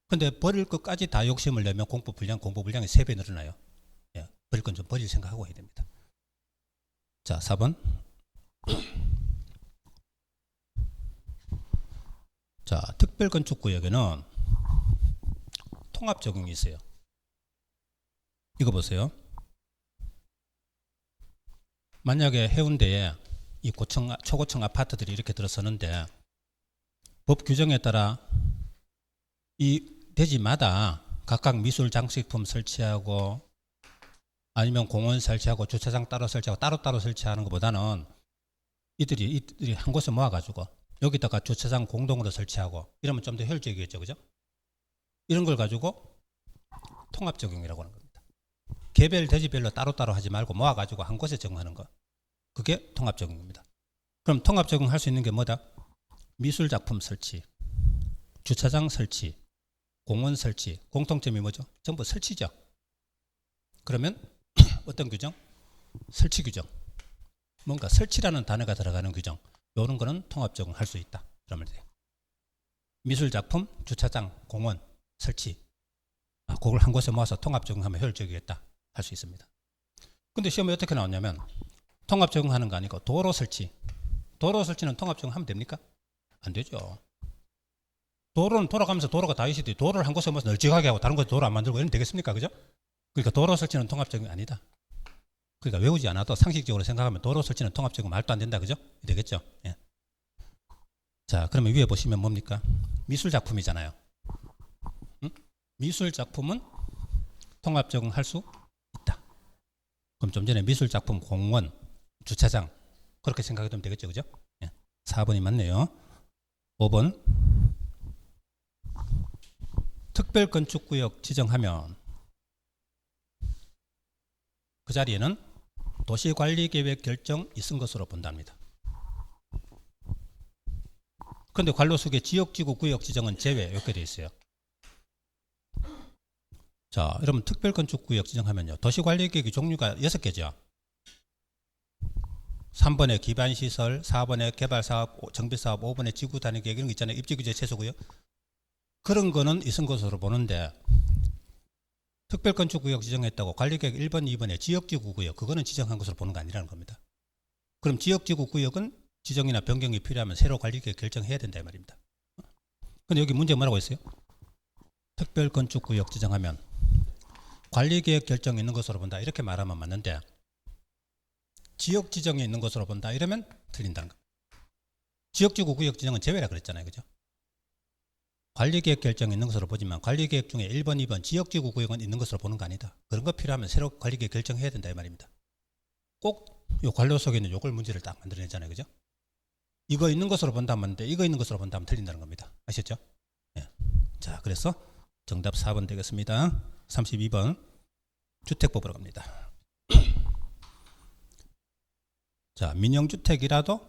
근데 버릴 것까지 다 욕심을 내면 공법 분량이 3배 늘어나요. 예. 버릴 건 좀 버릴 생각하고 해야 됩니다. 자, 4번. 자, 특별건축구역에는 통합 적용이 있어요. 이거 보세요. 만약에 해운대에 이 초고층 아파트들이 이렇게 들어서는데 법 규정에 따라 이 대지마다 각각 미술 장식품 설치하고 아니면 공원 설치하고 주차장 따로 설치하고 따로따로 설치하는 것보다는 이들이 한 곳에 모아가지고 여기다가 주차장 공동으로 설치하고 이러면 좀 더 효율적이겠죠. 그죠? 이런 걸 가지고 통합 적용이라고 하는 겁니다. 개별 대지별로 따로따로 하지 말고 모아가지고 한 곳에 적용하는 거. 그게 통합 적용입니다. 그럼 통합 적용할 수 있는 게 뭐다? 미술 작품 설치, 주차장 설치, 공원 설치. 공통점이 뭐죠? 전부 설치죠. 그러면 어떤 규정? 설치 규정. 뭔가 설치라는 단어가 들어가는 규정. 이런 거는 통합 적용할 수 있다. 그러면 돼요. 미술 작품, 주차장, 공원 설치. 그걸 한 곳에 모아서 통합 적용하면 효율적이겠다 할 수 있습니다. 근데 시험에 어떻게 나왔냐면 통합 적용하는 거 아니고 도로 설치. 도로 설치는 통합 적용하면 됩니까? 안 되죠. 도로는 돌아가면서 도로가 다 있을 때 도로를 한 곳에 모아서 널찍하게 하고 다른 곳에 도로 안 만들고 이러면 되겠습니까? 그죠? 그러니까 도로 설치는 통합 적용이 아니다. 그러니까 외우지 않아도 상식적으로 생각하면 도로 설치는 통합 적용 말도 안 된다. 그죠? 되겠죠? 예. 자, 그러면 위에 보시면 뭡니까? 미술 작품이잖아요. 응? 미술 작품은 통합 적용할 수 있다. 그럼 좀 전에 미술 작품, 공원, 주차장 그렇게 생각하면 되겠죠. 그죠? 예. 4번이 맞네요. 5번. 특별건축구역 지정하면 그 자리에는 도시관리계획 결정 있은 것으로 본답니다. 그런데 관로 속에 지역지구 구역 지정은 제외 이렇게 되어 있어요. 자, 여러분 특별건축구역 지정하면요. 도시관리계획의 종류가 6개죠. 3번에 기반시설, 4번에 개발사업, 정비사업, 5번에 지구단위계획 이런 거 있잖아요. 입지규제 최소구역. 그런 거는 있은 것으로 보는데 특별건축구역 지정했다고 관리계획 1번, 2번에 지역지구구역 그거는 지정한 것으로 보는 거 아니라는 겁니다. 그럼 지역지구구역은 지정이나 변경이 필요하면 새로 관리계획 결정해야 된다 이 말입니다. 근데 여기 문제 뭐라고 했어요? 특별건축구역 지정하면 관리계획 결정이 있는 것으로 본다 이렇게 말하면 맞는데 지역 지정이 있는 것으로 본다 이러면 틀린다는 겁니다. 지역지구구역 지정은 제외라 그랬잖아요. 그죠? 관리계획 결정이 있는 것으로 보지만 관리계획 중에 1번, 2번 지역지구구역은 있는 것으로 보는 거 아니다. 그런 거 필요하면 새로 관리계획 결정해야 된다 이 말입니다. 꼭 요 관료 속에 있는 요걸 문제를 딱 만들어내잖아요. 그죠? 이거 있는 것으로 본다면 돼. 이거 있는 것으로 본다면 틀린다는 겁니다. 아셨죠? 예. 자, 그래서 정답 4번 되겠습니다. 32번 주택법으로 갑니다. 자, 민영주택이라도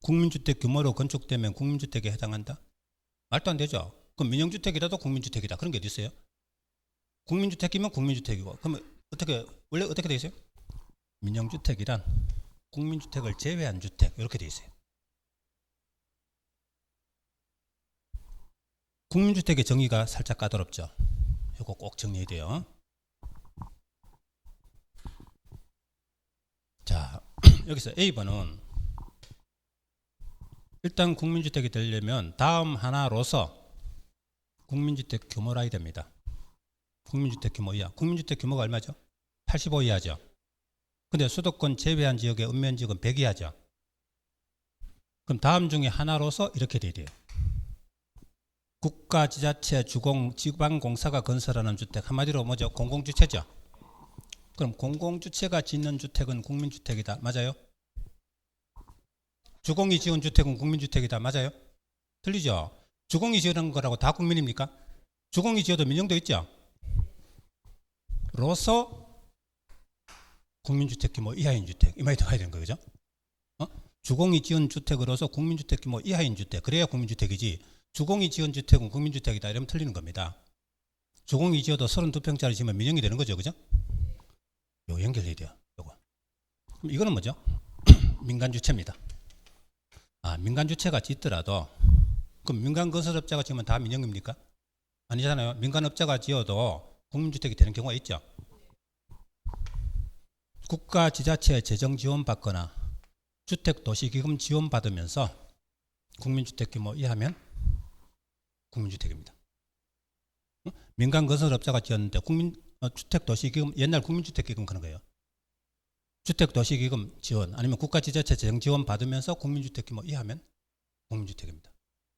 국민주택 규모로 건축되면 국민주택에 해당한다? 말도 안 되죠. 그럼 민영주택이라도 국민주택이다. 그런 게 어디 있어요? 국민주택이면 국민주택이고. 그러면 원래 어떻게 돼 있어요? 민영주택이란 국민주택을 제외한 주택. 이렇게 돼 있어요. 국민주택의 정의가 살짝 까다롭죠. 이거 꼭 정리해야 돼요. 자, 여기서 A번은 일단 국민주택이 되려면 다음 하나로서 국민주택 규모라 해야 됩니다. 국민주택 규모 이하. 국민주택 규모가 얼마죠? 85 이하죠. 근데 수도권 제외한 지역의 읍면지역은 100 이하죠. 그럼 다음 중에 하나로서 이렇게 돼야 돼요. 국가, 지자체, 주공, 지방공사가 건설하는 주택. 한마디로 뭐죠? 공공주체죠. 그럼 공공주체가 짓는 주택은 국민주택이다. 맞아요? 주공이 지은 주택은 국민주택이다. 맞아요? 틀리죠? 주공이 지은 거라고 다 국민입니까? 주공이 지어도 민영도 있죠? 로서 국민주택 규모 이하인 주택. 이 말이 들어가야 되는 거죠? 주공이 지은 주택으로서 국민주택 규모 이하인 주택. 그래야 국민주택이지. 주공이 지은 주택은 국민주택이다. 이러면 틀리는 겁니다. 주공이 지어도 32평짜리 지으면 민영이 되는 거죠. 그죠? 요 연결해야 돼요. 요거. 그럼 이거는 뭐죠? 민간주체입니다. 민간주체가 짓더라도 그럼 민간건설업자가 지으면 다 민영입니까? 아니잖아요. 민간업자가 지어도 국민주택이 되는 경우가 있죠. 국가, 지자체 재정 지원 받거나 주택도시기금 지원 받으면서 국민주택 규모 이하면 국민주택입니다. 민간건설업자가 지었는데 주택도시기금 옛날 국민주택기금 그런 거예요. 주택도시기금 지원 아니면 국가, 지자체 재정 지원 받으면서 국민주택 규모 이하면 국민주택입니다.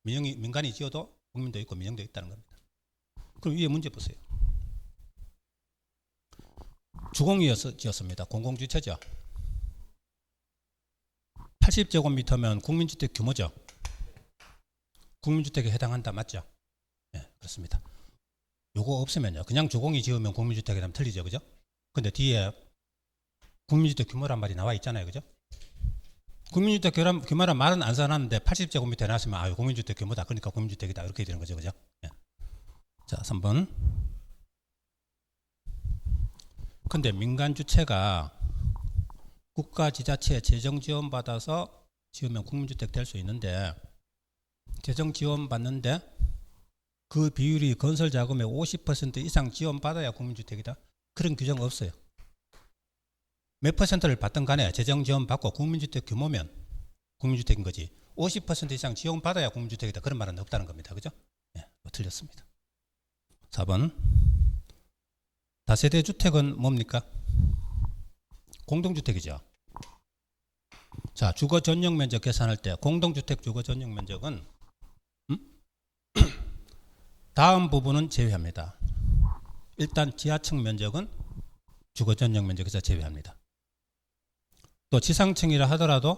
민간이 지어도 국민도 있고 민영도 있다는 겁니다. 그럼 위에 문제 보세요. 주공이어서 지었습니다. 공공주체죠. 80제곱미터면 국민주택 규모죠. 국민주택에 해당한다. 맞죠? 네, 그렇습니다. 요거 없으면요. 그냥 주공이 지으면 국민주택이라면 틀리죠. 그죠? 근데 뒤에 국민주택 규모란 말이 나와 있잖아요. 그죠? 국민주택 규모란 말은 안 써놨는데 80제곱미터 해놨으면 국민주택 규모다. 그러니까 국민주택이다. 이렇게 되는 거죠. 그죠? 네. 자, 3번. 근데 민간주체가 국가, 지자체 재정 지원 받아서 지으면 국민주택 될 수 있는데 재정 지원 받는데 그 비율이 건설 자금의 50% 이상 지원 받아야 국민주택이다. 그런 규정 없어요. 몇 퍼센트를 받든 간에 재정 지원 받고 국민주택 규모면 국민주택인 거지. 50% 이상 지원 받아야 국민주택이다. 그런 말은 없다는 겁니다. 그죠? 네, 틀렸습니다. 4번. 다세대 주택은 뭡니까? 공동주택이죠. 자, 주거 전용 면적 계산할 때 공동주택 주거 전용 면적은 다음 부분은 제외합니다. 일단 지하층 면적은 주거 전용 면적에서 제외합니다. 또 지상층이라 하더라도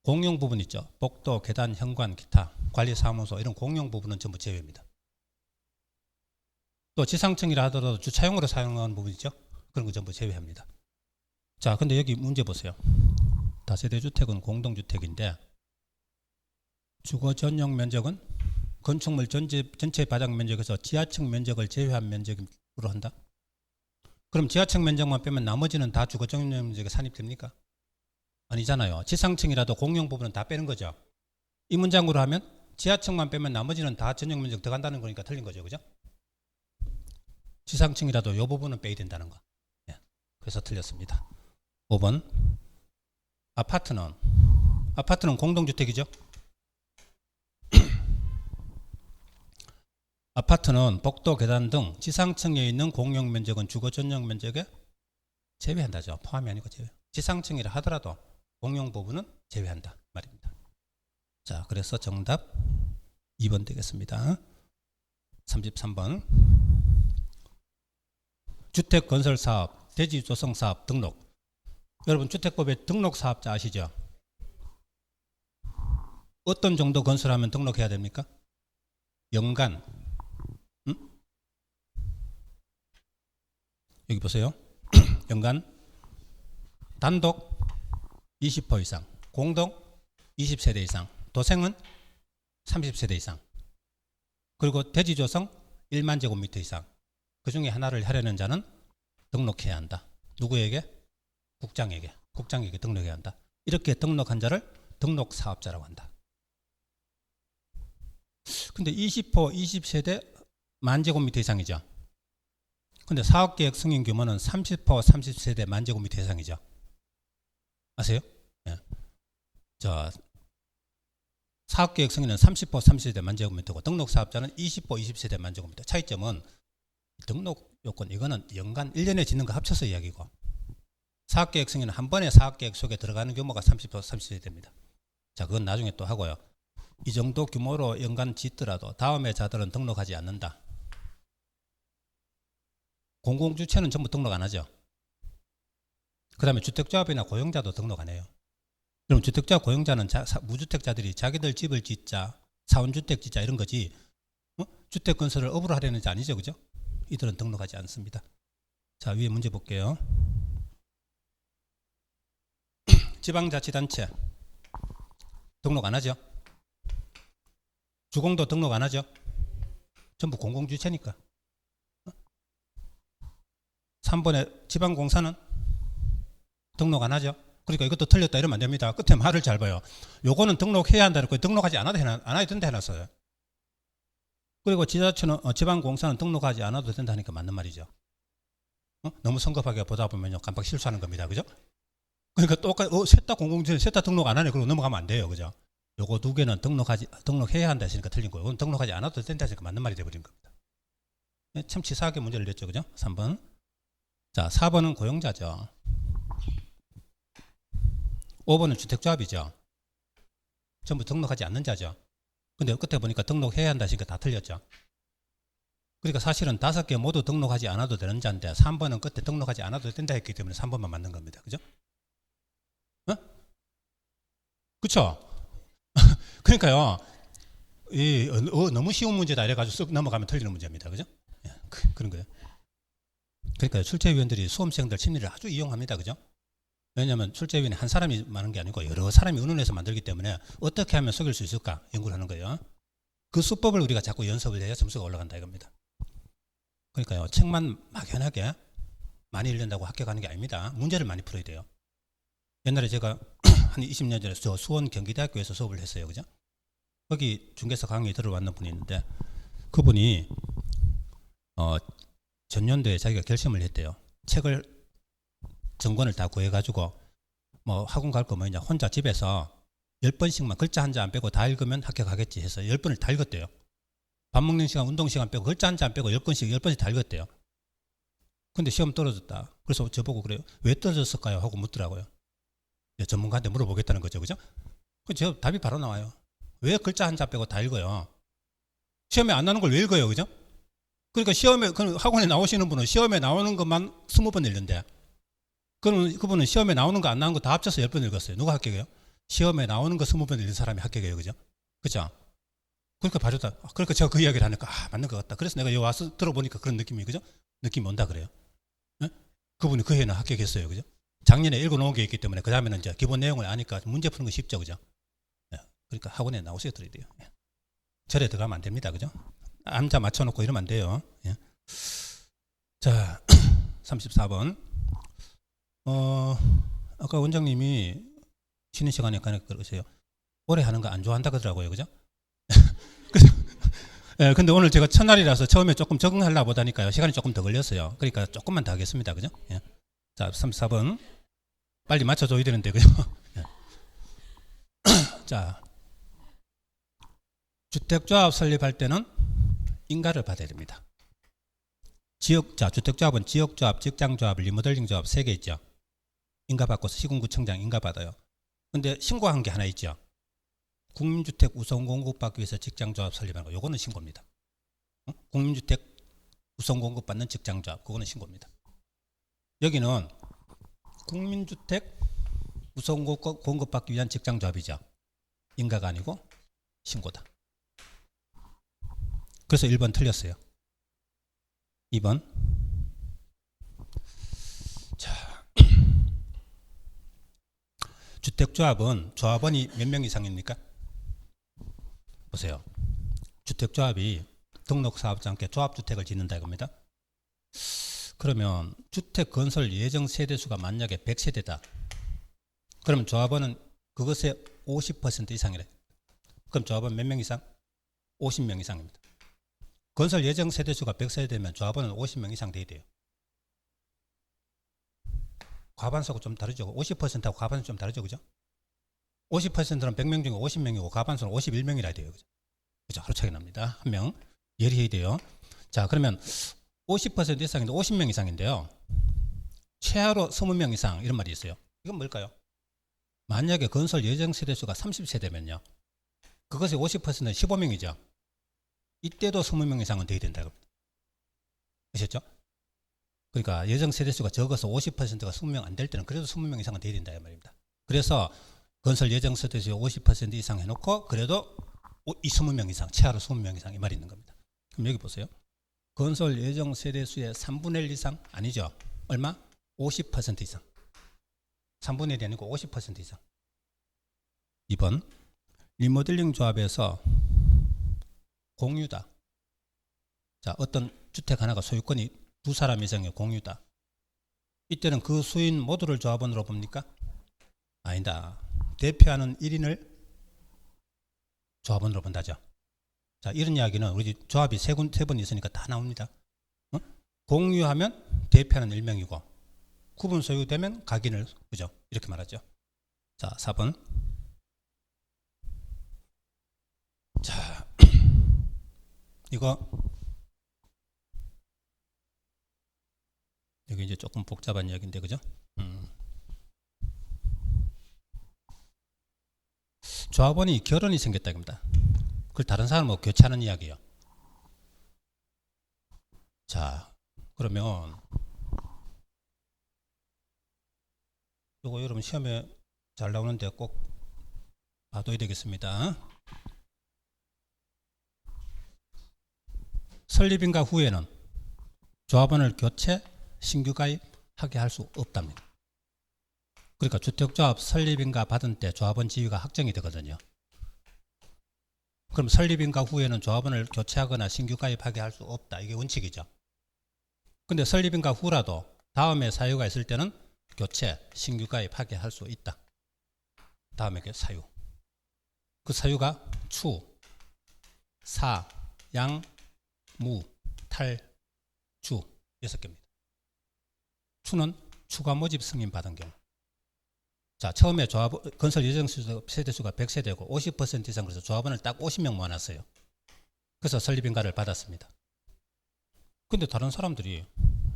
공용 부분 있죠. 복도, 계단, 현관, 기타, 관리사무소 이런 공용 부분은 전부 제외입니다. 또 지상층이라 하더라도 주차용으로 사용하는 부분 있죠. 그런 거 전부 제외합니다. 자, 근데 여기 문제 보세요. 다세대 주택은 공동주택인데 주거 전용 면적은 건축물 전체 바닥 면적에서 지하층 면적을 제외한 면적으로 한다. 그럼 지하층 면적만 빼면 나머지는 다 주거 전용 면적에 산입됩니까? 아니잖아요. 지상층이라도 공용 부분은 다 빼는 거죠. 이 문장으로 하면 지하층만 빼면 나머지는 다 전용 면적 들어간다는 거니까 틀린 거죠. 그죠? 지상층이라도 이 부분은 빼야 된다는 거. 네. 그래서 틀렸습니다. 5번. 아파트는 공동주택이죠. 아파트는 복도, 계단 등 지상층에 있는 공용 면적은 주거 전용 면적에 제외한다죠. 포함이 아니고 제외. 지상층이라 하더라도 공용 부분은 제외한다 말입니다. 자, 그래서 정답 2번 되겠습니다. 33번. 주택건설사업, 대지조성사업 등록. 여러분 주택법에 등록사업자 아시죠? 어떤 정도 건설하면 등록해야 됩니까? 연간. 여기 보세요. 연간 단독 20% 이상, 공동 20세대 이상, 도생은 30세대 이상, 그리고 대지 조성 1만 제곱미터 이상, 그 중에 하나를 하려는 자는 등록해야 한다. 누구에게? 국장에게 등록해야 한다. 이렇게 등록한 자를 등록사업자라고 한다. 근데 20% 20세대 만제곱미터 이상이죠. 근데 사업계획 승인 규모는 30% 30세대 만제곱미터 이상이죠. 아세요? 예. 자, 사업계획 승인은 30% 30세대 만제곱미터고 등록사업자는 20% 20세대 만제곱미터. 차이점은 등록 요건 이거는 연간 1년에 짓는 거 합쳐서 이야기고, 사업계획 승인은 한 번에 사업계획 속에 들어가는 규모가 30% 30세대입니다. 자, 그건 나중에 또 하고요. 이 정도 규모로 연간 짓더라도 다음에 자들은 등록하지 않는다. 공공주체는 전부 등록 안 하죠. 그 다음에 주택조합이나 고용자도 등록 안 해요. 그럼 주택조합 고용자는 무주택자들이 자기들 집을 짓자, 사원주택 짓자 이런 거지, 주택 건설을 업으로 하려는 자 아니죠, 그죠? 이들은 등록하지 않습니다. 자, 위에 문제 볼게요. 지방자치단체 등록 안 하죠. 주공도 등록 안 하죠. 전부 공공주체니까. 3번에 지방공사는 등록 안 하죠. 그러니까 이것도 틀렸다 이러면 안 됩니다. 끝에 말을 잘 봐요. 요거는 등록해야 한다는 거, 등록하지 안 해도 된다 해놨어요. 그리고 지자체는 지방공사는 등록하지 않아도 된다니까 맞는 말이죠. 너무 성급하게 보다 보면요 깜빡 실수하는 겁니다. 그죠? 그러니까 똑같이 셋 다 공공주체, 셋 다 등록 안 하네. 그러고 넘어가면 안 돼요. 그죠? 요거 두 개는 등록해야 한다 했으니까 틀린 거예요. 이건 등록하지 않아도 된다 했으니까 맞는 말이 돼버린 겁니다. 참 치사하게 문제를 냈죠. 그죠? 3번. 자, 4번은 고용자죠. 5번은 주택조합이죠. 전부 등록하지 않는 자죠. 근데 끝에 보니까 등록해야 한다 했으니까 다 틀렸죠. 그러니까 사실은 5개 모두 등록하지 않아도 되는 자인데 3번은 끝에 등록하지 않아도 된다 했기 때문에 3번만 맞는 겁니다. 그죠? 그쵸? 그러니까요, 너무 쉬운 문제다 이래가지고 쓱 넘어가면 틀리는 문제입니다. 그죠? 예, 그런 거예요. 그러니까 출제위원들이 수험생들 심리를 아주 이용합니다. 그죠? 왜냐하면 출제위원이 한 사람이 많은 게 아니고 여러 사람이 의논해서 만들기 때문에 어떻게 하면 속일 수 있을까 연구를 하는 거예요. 그 수법을 우리가 자꾸 연습을 해야 점수가 올라간다 이겁니다. 그러니까요, 책만 막연하게 많이 읽는다고 합격하는 게 아닙니다. 문제를 많이 풀어야 돼요. 옛날에 제가 한 20년 전에 저 수원 경기대학교에서 수업을 했어요. 그죠? 거기 중개사 강의 들어왔는 분이 있는데 그분이 전년도에 자기가 결심을 했대요. 책을 정권을 다 구해가지고 뭐 학원 갈 거 뭐냐 혼자 집에서 10번씩만 글자 한 자 안 빼고 다 읽으면 합격하겠지 해서 10번을 다 읽었대요. 밥 먹는 시간, 운동 시간 빼고 글자 한 자 안 빼고 10번씩 다 읽었대요. 근데 시험 떨어졌다. 그래서 저보고 그래요. 왜 떨어졌을까요? 하고 묻더라고요. 전문가한테 물어보겠다는 거죠. 그죠? 저 답이 바로 나와요. 왜 글자 한 자 빼고 다 읽어요? 시험에 안 나오는 걸 왜 읽어요? 그죠? 그러니까 학원에 나오시는 분은 시험에 나오는 것만 20번 읽는데 그분은 시험에 나오는 거 안 나오는 거 다 합쳐서 10번 읽었어요. 누가 합격해요? 시험에 나오는 거 20번 읽는 사람이 합격해요. 그죠? 그죠? 그러니까 바로다. 그러니까 제가 그 이야기를 하니까 맞는 것 같다. 그래서 내가 여기 와서 들어보니까 그런 느낌이 그죠? 느낌이 온다 그래요. 네? 그분이 그 해는 합격했어요. 그죠? 작년에 읽어놓은 게 있기 때문에 그 다음에는 이제 기본 내용을 아니까 문제 푸는 거 쉽죠. 그죠? 네. 그러니까 학원에 나오셔야 들어야 돼요. 네. 절에 들어가면 안 됩니다. 그죠? 암자 맞춰놓고 이러면 안 돼요. 예. 자, 34번. 아까 원장님이 쉬는 시간에 그러세요. 오래 하는 거 안 좋아한다 그러더라고요. 그죠? 예, 근데 오늘 제가 첫날이라서 처음에 조금 적응하려고 보다니까요. 시간이 조금 더 걸렸어요. 그러니까 조금만 더 하겠습니다. 그죠? 예. 자, 34번. 빨리 맞춰줘야 되는데, 그죠? 예. 자, 주택조합 설립할 때는 인가를 받아야 됩니다. 주택조합은 지역조합, 직장조합, 리모델링조합 3개 있죠. 인가받고 시군구청장 인가받아요. 근데 신고한 게 하나 있죠. 국민주택 우선 공급받기 위해서 직장조합 설립하는 거. 요거는 신고입니다. 국민주택 우선 공급받는 직장조합. 그거는 신고입니다. 여기는 국민주택 우선 공급받기 위한 직장조합이죠. 인가가 아니고 신고다. 그래서 1번 틀렸어요. 2번. 자, 주택조합은 조합원이 몇 명 이상입니까? 보세요. 주택조합이 등록사업자와 함께 조합주택을 짓는다 이겁니다. 그러면 주택 건설 예정 세대수가 만약에 100세대다. 그럼 조합원은 그것의 50% 이상이래. 그럼 조합원 몇 명 이상? 50명 이상입니다. 건설 예정 세대수가 100세대면 조합원은 50명 이상 돼야 돼요. 과반수하고 좀 다르죠. 50%하고 과반수 좀 다르죠. 그죠? 50%는 100명 중에 50명이고 과반수는 51명이라 돼요. 그죠? 그죠? 하루 차이 납니다. 한 명. 예리해야 돼요. 자, 그러면 50% 이상인데 50명 이상인데요. 최하로 20명 이상 이런 말이 있어요. 이건 뭘까요? 만약에 건설 예정 세대수가 30세대면요. 그것의 50%는 15명이죠. 이때도 20명 이상은 돼야 된다고. 아셨죠? 그러니까 예정 세대수가 적어서 50%가 20명 안 될 때는 그래도 20명 이상은 돼야 된다 이 말입니다. 그래서 건설 예정 세대수의 50% 이상 해놓고 그래도 20명 이상, 최하로 20명 이상 이 말이 있는 겁니다. 그럼 여기 보세요. 건설 예정 세대수의 3분의 1 이상 아니죠. 얼마? 50% 이상. 3분의 1이 아니고 50% 이상. 2번 리모델링 조합에서 공유다. 자, 어떤 주택 하나가 소유권이 두 사람 이상의 공유다. 이때는 그 수인 모두를 조합원으로 봅니까? 아니다. 대표하는 1인을 조합원으로 본다죠. 자, 이런 이야기는 우리 조합이 세 번 있으니까 다 나옵니다. 공유하면 대표하는 1명이고 구분 소유되면 각인을 그죠? 이렇게 말하죠. 자, 4번. 자, 이거 여기 이제 조금 복잡한 이야기인데 그죠? 조합원이 결혼이 생겼다 입니다. 그걸 다른 사람하고 교체하는 이야기예요. 자, 그러면 이거 여러분 시험에 잘 나오는데 꼭 봐둬야 되겠습니다. 설립인가 후에는 조합원을 교체, 신규 가입하게 할 수 없답니다. 그러니까 주택조합 설립인가 받은 때 조합원 지위가 확정이 되거든요. 그럼 설립인가 후에는 조합원을 교체하거나 신규 가입하게 할 수 없다. 이게 원칙이죠. 근데 설립인가 후라도 다음에 사유가 있을 때는 교체, 신규 가입하게 할 수 있다. 다음에 그 사유. 그 사유가 추, 사, 양, 무, 탈, 주 6개입니다. 추는 추가 모집 승인 받은 경우. 자, 처음에 조합 건설 예정 세대수가 100세대고 50% 이상 그래서 조합원을 딱 50명 모아놨어요. 그래서 설립인가를 받았습니다. 근데 다른 사람들이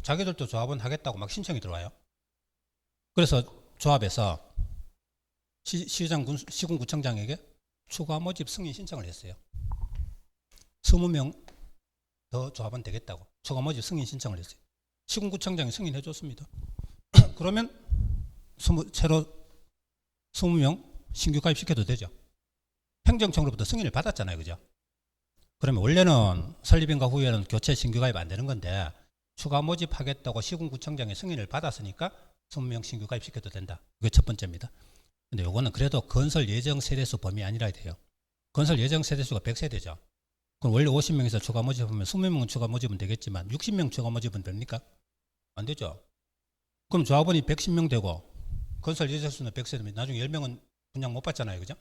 자기들도 조합원 하겠다고 막 신청이 들어와요. 그래서 조합에서 시군구청장에게 추가 모집 승인 신청을 했어요. 20명 더 조합원 되겠다고 추가 모집 승인 신청을 했어요. 시군구청장이 승인해 줬습니다. 그러면 새로 20명 신규 가입시켜도 되죠. 행정청으로부터 승인을 받았잖아요. 그죠? 그러면 원래는 설립인가 후에는 교체 신규 가입 안 되는 건데 추가 모집하겠다고 시군구청장의 승인을 받았으니까 20명 신규 가입시켜도 된다. 그게 첫 번째입니다. 근데 요거는 그래도 건설 예정 세대수 범위 아니라 돼요. 건설 예정 세대수가 100세대죠. 그럼 원래 50명에서 추가 모집하면 20명 추가 모집은 되겠지만 60명 추가 모집은 됩니까? 안 되죠. 그럼 조합원이 110명 되고 건설 예정 세대수는 100세대면 나중에 10명은 분양 못 받잖아요. 그죠?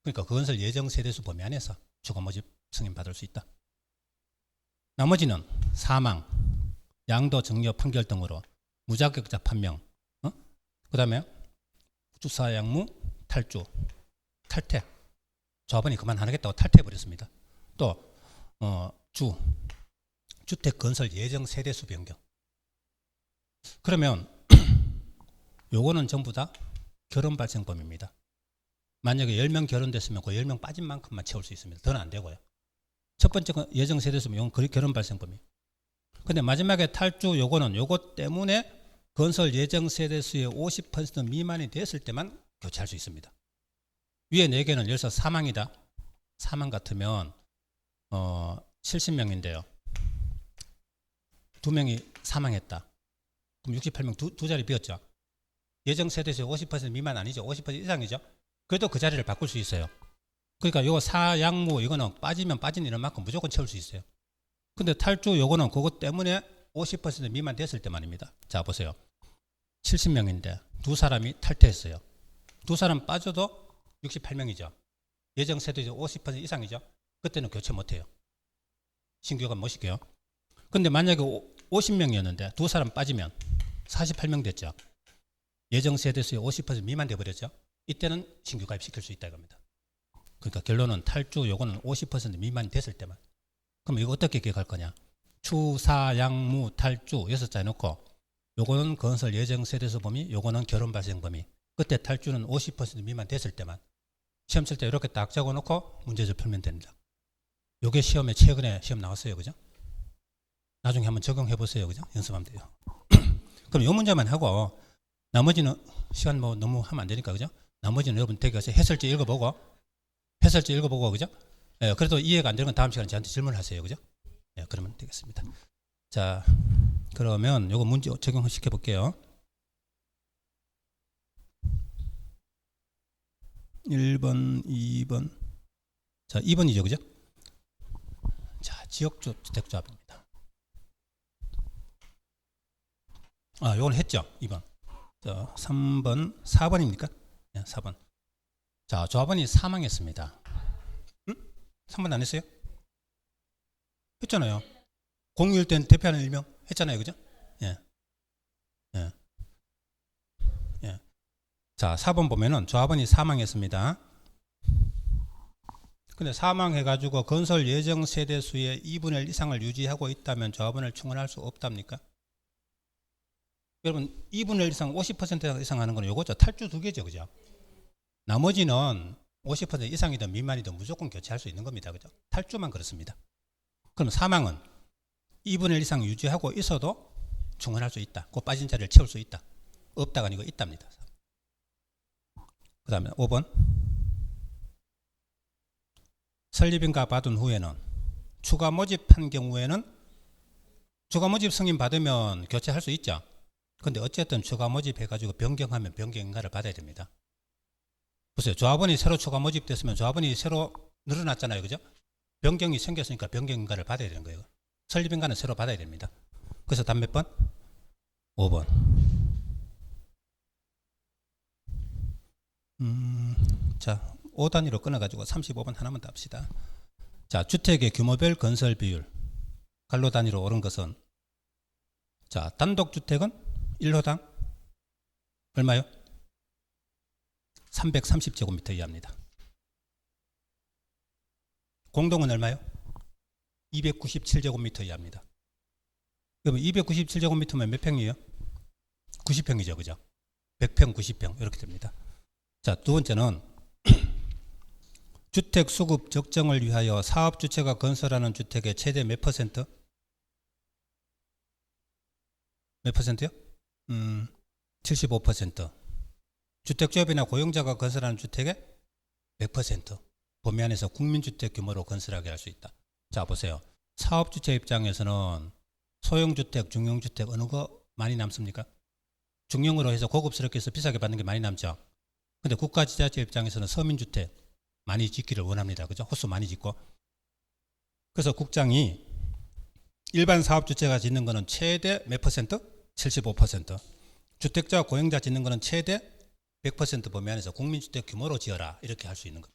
그러니까 그 건설 예정 세대수 범위 안에서 추가 모집 승인 받을 수 있다. 나머지는 사망, 양도 정려 판결 등으로 무자격자 판명, 그 다음에 주사양무, 탈주, 탈퇴. 조합원이 그만하겠다고 탈퇴해버렸습니다. 또 주택 건설 예정 세대수 변경. 그러면 요거는 전부 다 결혼 발생범입니다. 만약에 10명 결혼됐으면 그 10명 빠진 만큼만 채울 수 있습니다. 더는 안 되고요. 첫 번째 예정 세대수면 요건 결혼 발생범이에요. 근데 마지막에 탈주 요거는 요것 때문에 건설 예정 세대수의 50% 미만이 됐을 때만 교체할 수 있습니다. 위에 4개는 여기서 사망이다. 사망 같으면 70명인데요. 2명이 사망했다. 그럼 68명 두 자리 비었죠. 예정 세대수 50% 미만 아니죠. 50% 이상이죠. 그래도 그 자리를 바꿀 수 있어요. 그러니까 요 사양무 이거는 빠지면 빠진 인원만큼 무조건 채울 수 있어요. 근데 탈주 요거는 그것 때문에 50% 미만 됐을 때만입니다. 자 보세요. 70명인데 두 사람이 탈퇴했어요. 두 사람 빠져도 68명이죠. 예정 세대수 50% 이상이죠. 그때는 교체 못해요. 신규가 못 시켜요. 근데 만약에 50명이었는데 두 사람 빠지면 48명 됐죠. 예정 세대수의 50% 미만 돼버렸죠. 이때는 신규 가입시킬 수 있다 이겁니다. 그러니까 결론은 탈주 요거는 50% 미만 됐을 때만. 그럼 이거 어떻게 기억할 거냐. 추, 사, 양, 무, 탈주 6자 해놓고 요거는 건설 예정 세대수 범위, 요거는 결혼 발생 범위. 그때 탈주는 50% 미만 됐을 때만. 시험 칠 때 이렇게 딱 적어놓고 문제집 풀면 됩니다. 요게 시험에 최근에 시험 나왔어요. 그죠? 나중에 한번 적용해 보세요. 그죠? 연습하면 돼요. 그럼 요 문제만 하고 나머지는 시간 뭐 너무 하면 안 되니까 그죠? 나머지는 여러분 댁에 가서 해설지 읽어보고 그죠? 예, 그래도 이해가 안 되는 건 다음 시간에 저한테 질문하세요. 그죠? 예, 그러면 되겠습니다. 자, 그러면 요거 문제 적용시켜 볼게요. 1번, 2번. 자, 2번이죠. 그죠? 자, 지역주택조합입니다. 아, 요건 했죠. 2번. 자, 3번, 4번입니까? 네, 4번. 자, 조합원이 사망했습니다. 3번 안 했어요? 했잖아요. 공휴일 땐 대표하는 일명 했잖아요. 그죠? 예. 예. 예. 자, 4번 보면은 조합원이 사망했습니다. 근데 사망해가지고 건설 예정 세대수의 2분의 1 이상을 유지하고 있다면 조합원을 충원할 수 없답니까? 여러분 2분의 1 이상 50% 이상 하는 거는 요거죠. 탈주 두 개죠. 그죠? 나머지는 50% 이상이든 미만이든 무조건 교체할 수 있는 겁니다. 그죠? 탈주만 그렇습니다. 그럼 사망은 2분의 1 이상 유지하고 있어도 충원할 수 있다. 그 빠진 자리를 채울 수 있다. 없다가 아니고 있답니다. 그 다음에 5번. 설립인가 받은 후에는 추가 모집한 경우에는 추가 모집 승인 받으면 교체할 수 있죠. 근데 어쨌든 추가 모집해가지고 변경하면 변경인가를 받아야 됩니다. 보세요. 조합원이 새로 추가 모집됐으면 조합원이 새로 늘어났잖아요. 그죠? 변경이 생겼으니까 변경인가를 받아야 되는 거예요. 설립인가는 새로 받아야 됩니다. 그래서 답 몇 번? 5번. 자, 5단위로 끊어가지고 35번 하나만 더 합시다. 자, 주택의 규모별 건설 비율. 갈로 단위로 오른 것은 자, 단독주택은 1호당 얼마요? 330제곱미터 이하입니다. 공동은 얼마요? 297제곱미터 이하입니다. 그러면 297제곱미터면 몇 평이에요? 90평이죠. 그죠? 100평, 90평 이렇게 됩니다. 자, 두 번째는 주택 수급 적정을 위하여 사업주체가 건설하는 주택의 최대 몇 퍼센트? 몇 퍼센트요? 75%. 주택조합이나 고용자가 건설하는 주택의 100%. 범위 안에서 국민주택 규모로 건설하게 할 수 있다. 자, 보세요. 사업주체 입장에서는 소형주택, 중형주택 어느 거 많이 남습니까? 중형으로 해서 고급스럽게 해서 비싸게 받는 게 많이 남죠. 근데 국가지자체 입장에서는 서민주택 많이 짓기를 원합니다. 그죠? 호수 많이 짓고. 그래서 국장이 일반 사업주체가 짓는 거는 최대 몇 퍼센트? 75%. 주택자, 고용자 짓는 거는 최대 100% 범위 안에서 국민주택 규모로 지어라. 이렇게 할 수 있는 겁니다.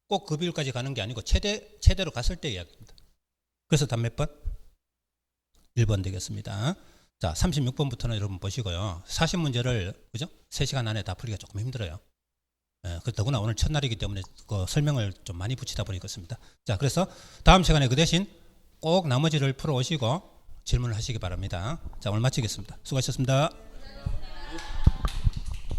꼭 그 비율까지 가는 게 아니고 최대로 갔을 때 이야기입니다. 그래서 답 몇 번? 1번 되겠습니다. 자, 36번부터는 여러분 보시고요. 40문제를 그죠? 3시간 안에 다 풀기가 조금 힘들어요. 더구나 오늘 첫날이기 때문에 그 설명을 좀 많이 붙이다 보니 그렇습니다. 자, 그래서 다음 시간에 그 대신 꼭 나머지를 풀어 오시고 질문을 하시기 바랍니다. 자, 오늘 마치겠습니다. 수고하셨습니다.